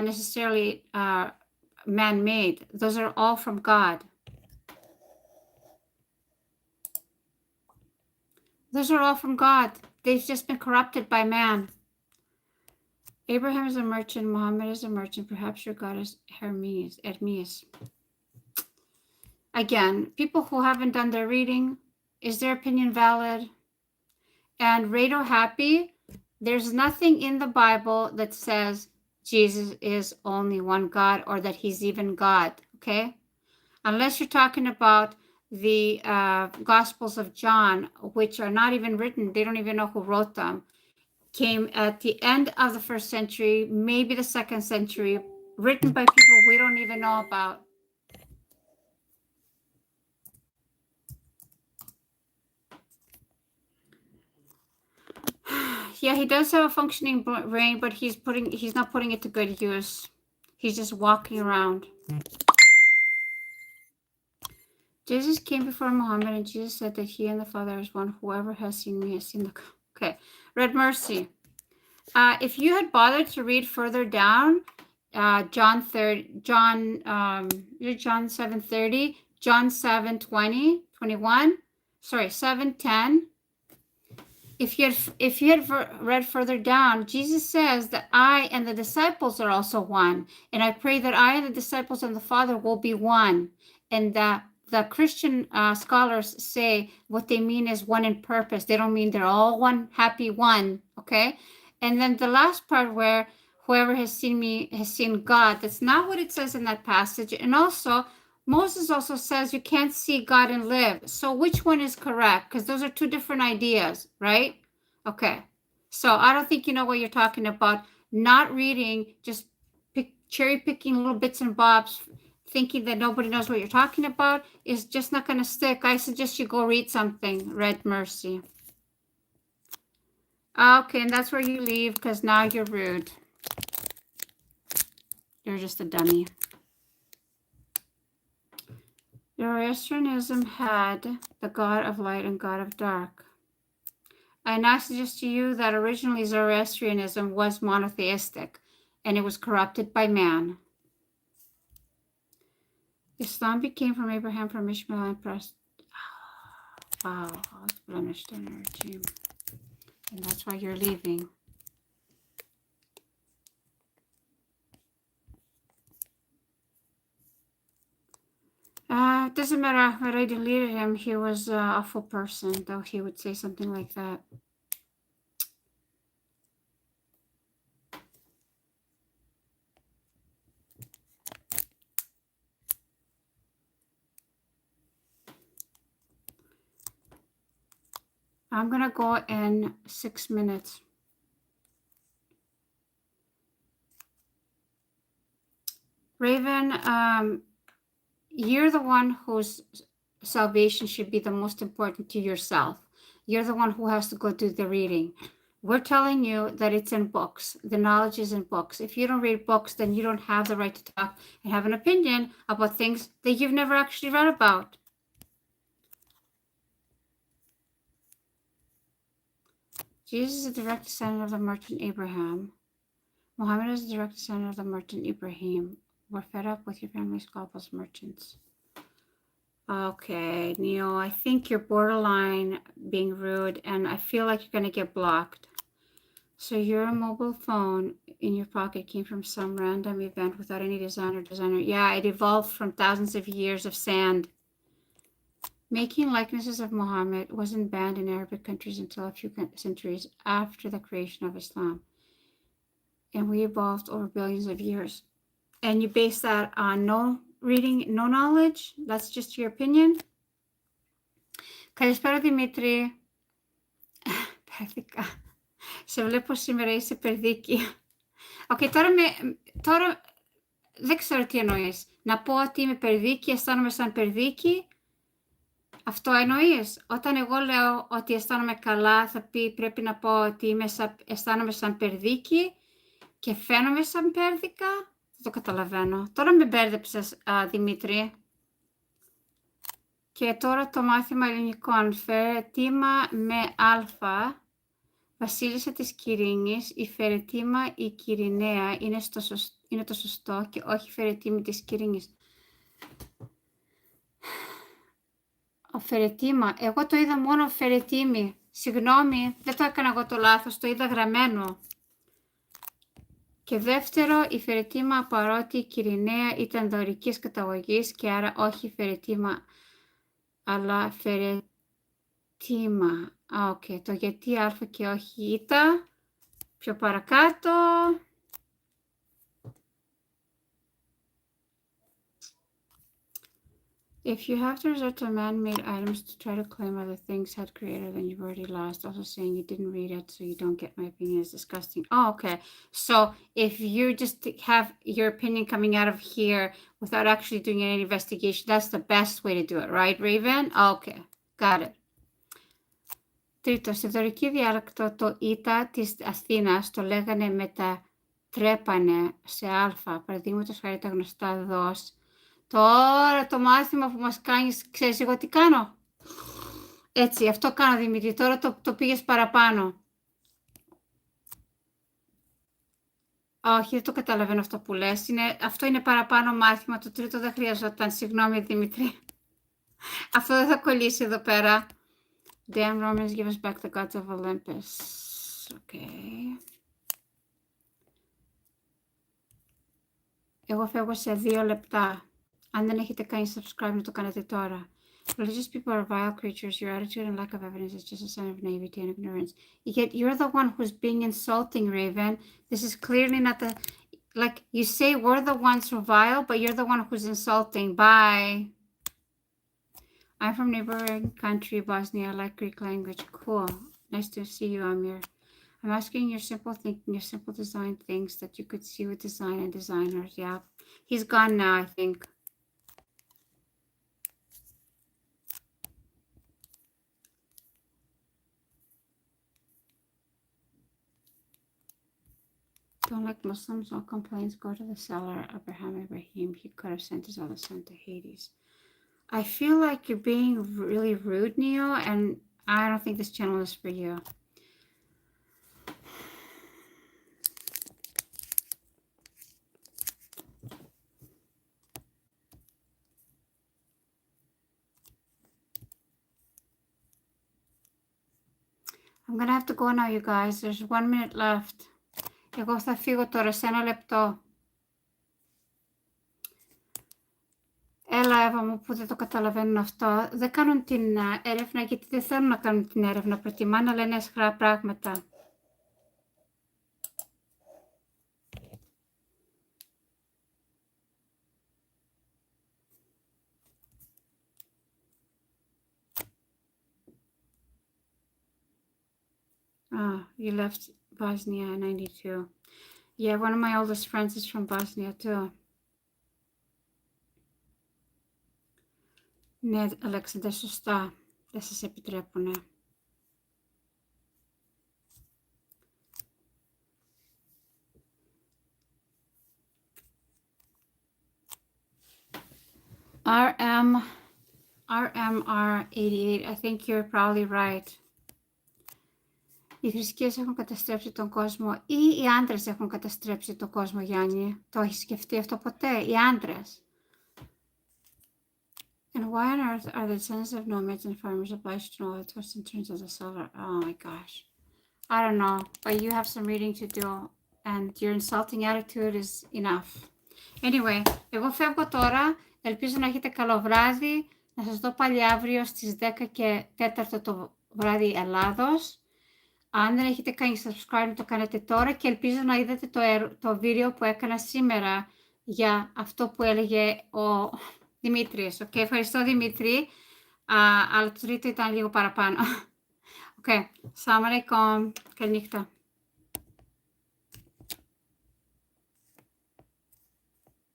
necessarily man-made. Those are all from God. Those are all from God. They've just been corrupted by man. Abraham is a merchant. Muhammad is a merchant. Perhaps your God is Hermes. Again, people who haven't done their reading, is their opinion valid? And Rado Happy, there's nothing in the Bible that says Jesus is only one God or that he's even God, okay? Unless you're talking about the Gospels of John, which are not even written. They don't even know who wrote them. Came at the end of the 1st century, maybe the 2nd century, written by people we don't even know about. Yeah, he does have a functioning brain, but he's not putting it to good use. He's just walking around. Jesus came before Muhammad, and Jesus said that he and the Father is one. Whoever has seen me has seen the... Okay, Red Mercy. If you had bothered to read further down, John 7:30, John 7:20, 21, sorry, 7:10. If you had read further down, Jesus says that I and the disciples are also one, and I pray that I and the disciples and the Father will be one. And the Christian scholars say what they mean is one in purpose. They don't mean they're all one, happy one, okay? And then the last part where whoever has seen me has seen God, that's not what it says in that passage. And also, Moses also says you can't see God and live. So which one is correct? Because those are two different ideas, right? Okay. So I don't think you know what you're talking about. Not reading, just cherry picking little bits and bobs, thinking that nobody knows what you're talking about is just not going to stick. I suggest you go read something, Red Mercy. Okay, and that's where you leave because now you're rude. You're just a dummy. Zoroastrianism had the God of light and God of dark. I now suggest to you that originally Zoroastrianism was monotheistic and it was corrupted by man. Islam became from Abraham, from Ishmael, and pressed. Wow, it's blemished in our regime. And that's why you're leaving. It doesn't matter. When I deleted him, he was an awful person, though he would say something like that. I'm going to go in 6 minutes. Raven, you're the one whose salvation should be the most important to yourself. You're the one who has to go do the reading. We're telling you that it's in books. The knowledge is in books. If you don't read books, then you don't have the right to talk and have an opinion about things that you've never actually read about. Jesus is a direct descendant of the merchant Abraham. Muhammad is a direct descendant of the merchant Ibrahim. We're fed up with your family's global merchants. Okay, Neo, I think you're borderline being rude, and I feel like you're going to get blocked. So your mobile phone in your pocket came from some random event without any designer. Yeah, it evolved from thousands of years of sand. Making likenesses of Muhammad wasn't banned in Arabic countries until a few centuries after the creation of Islam. And we evolved over billions of years. And you base that on no reading no knowledge. That's just your opinion. Καλησπέρα Δημήτρη. Πέρδικα. Σε βλέπω σήμερα είσαι περδίκη. Τώρα δεν ξέρω τι εννοείς. Να πω ότι είμαι περδίκη, αισθάνομαι σαν περδίκη. Αυτό εννοείς. Όταν εγώ λέω ότι αισθάνομαι καλά, θα πει πρέπει να πω ότι αισθάνομαι σαν περδίκη και φαίνομαι σαν πέρδικα. Δεν το καταλαβαίνω. Τώρα με μπέρδεψες, Δημήτρη. Και τώρα το μάθημα ελληνικών. Φερετήμα με α. Βασίλισσα της Κυρίνης. Η Φερετήμα η Κυριναία είναι το σωστό και όχι Φερετήμη της Κυρίνης. Φερετήμα. Εγώ το είδα μόνο Φερετήμη. Συγγνώμη, δεν το έκανα εγώ το λάθος. Το είδα γραμμένο. Και δεύτερο, η Φερετήμα παρότι η Κυριναία ήταν δωρικής καταγωγής και άρα όχι Φερετήμα, αλλά Φερετήμα. Okay. Το γιατί α και όχι ήτα. Πιο παρακάτω. If you have to resort to man-made items to try to claim other things had creator, then you've already lost. Also saying you didn't read it, so you don't get my opinion is disgusting. Oh, okay. So if you just have your opinion coming out of here without actually doing any investigation, that's the best way to do it, right, Raven? Okay, got it. Τρίτο, στη δωρική διάλεκτο το ήτα της Αθήνας το λέγανε μετατρέπανε σε α, παραδείγματος χάρη τα γνωστά δος. Τώρα το μάθημα που μας κάνεις, ξέρεις εγώ τι κάνω. Έτσι, αυτό κάνω Δημήτρη, τώρα το πήγες παραπάνω. Όχι, δεν το καταλαβαίνω αυτό που λες. Αυτό είναι παραπάνω μάθημα, το τρίτο δεν χρειαζόταν. Συγγνώμη Δημήτρη. Αυτό δεν θα κολλήσει εδώ πέρα. Damn Romans, give us back the gods of Olympus. Okay. Εγώ φεύγω σε 2 λεπτά. Αν δεν έχετε κάνει subscribe, να το κάνετε τώρα. Religious people are vile creatures. Your attitude and lack of evidence is just a sign of naivety and ignorance. Yet you're the one who's being insulting, Raven. This is clearly not the... Like, you say we're the ones who are vile, but you're the one who's insulting. Bye. I'm from neighboring country, Bosnia. I like Greek language. Cool. Nice to see you, Amir. I'm asking your simple thinking, your simple design things that you could see with design and designers. Yeah. He's gone now, I think. Don't like Muslims, all complaints go to the seller, Abraham. He could have sent his other son to Hades. I feel like you're being really rude, Neo, and I don't think this channel is for you. I'm gonna have to go now, you guys. There's 1 minute left. Εγώ θα φύγω τώρα σε 1 λεπτό. Έλα, Εύα μου, που δεν το καταλαβαίνουν αυτό. Δεν κάνουν την έρευνα γιατί δεν θέλουν να κάνουν την έρευνα. Προτιμά να λένε άσχρα πράγματα. You left Bosnia in 92. Yeah, one of my oldest friends is from Bosnia too. Ναι, Αλέξανδρε, σωστά. Δεν σας επιτρέπουνε. RMR88, I think you're probably right. Οι θρησκείες έχουν καταστρέψει τον κόσμο ή οι άντρες έχουν καταστρέψει τον κόσμο, Γιάννη? Το έχεις σκεφτεί αυτό ποτέ? Οι άντρες. And why on earth are the descendants of nomads and farmers obliged to know the twists and turns of the solar? Oh my gosh. I don't know, but you have some reading to do and your insulting attitude is enough. Anyway, εγώ φεύγω τώρα. Ελπίζω να έχετε καλό βράδυ. Να σας δω πάλι αύριο στις 10 και 4 το βράδυ Ελλάδος. Αν δεν έχετε κάνει subscribe, το κάνετε τώρα και ελπίζω να είδατε το βίντεο που έκανα σήμερα για αυτό που έλεγε ο Δημήτρης. Okay, ευχαριστώ Δημήτρη, αλλά το τρίτο ήταν λίγο παραπάνω. Salam alaikum. Καληνύχτα.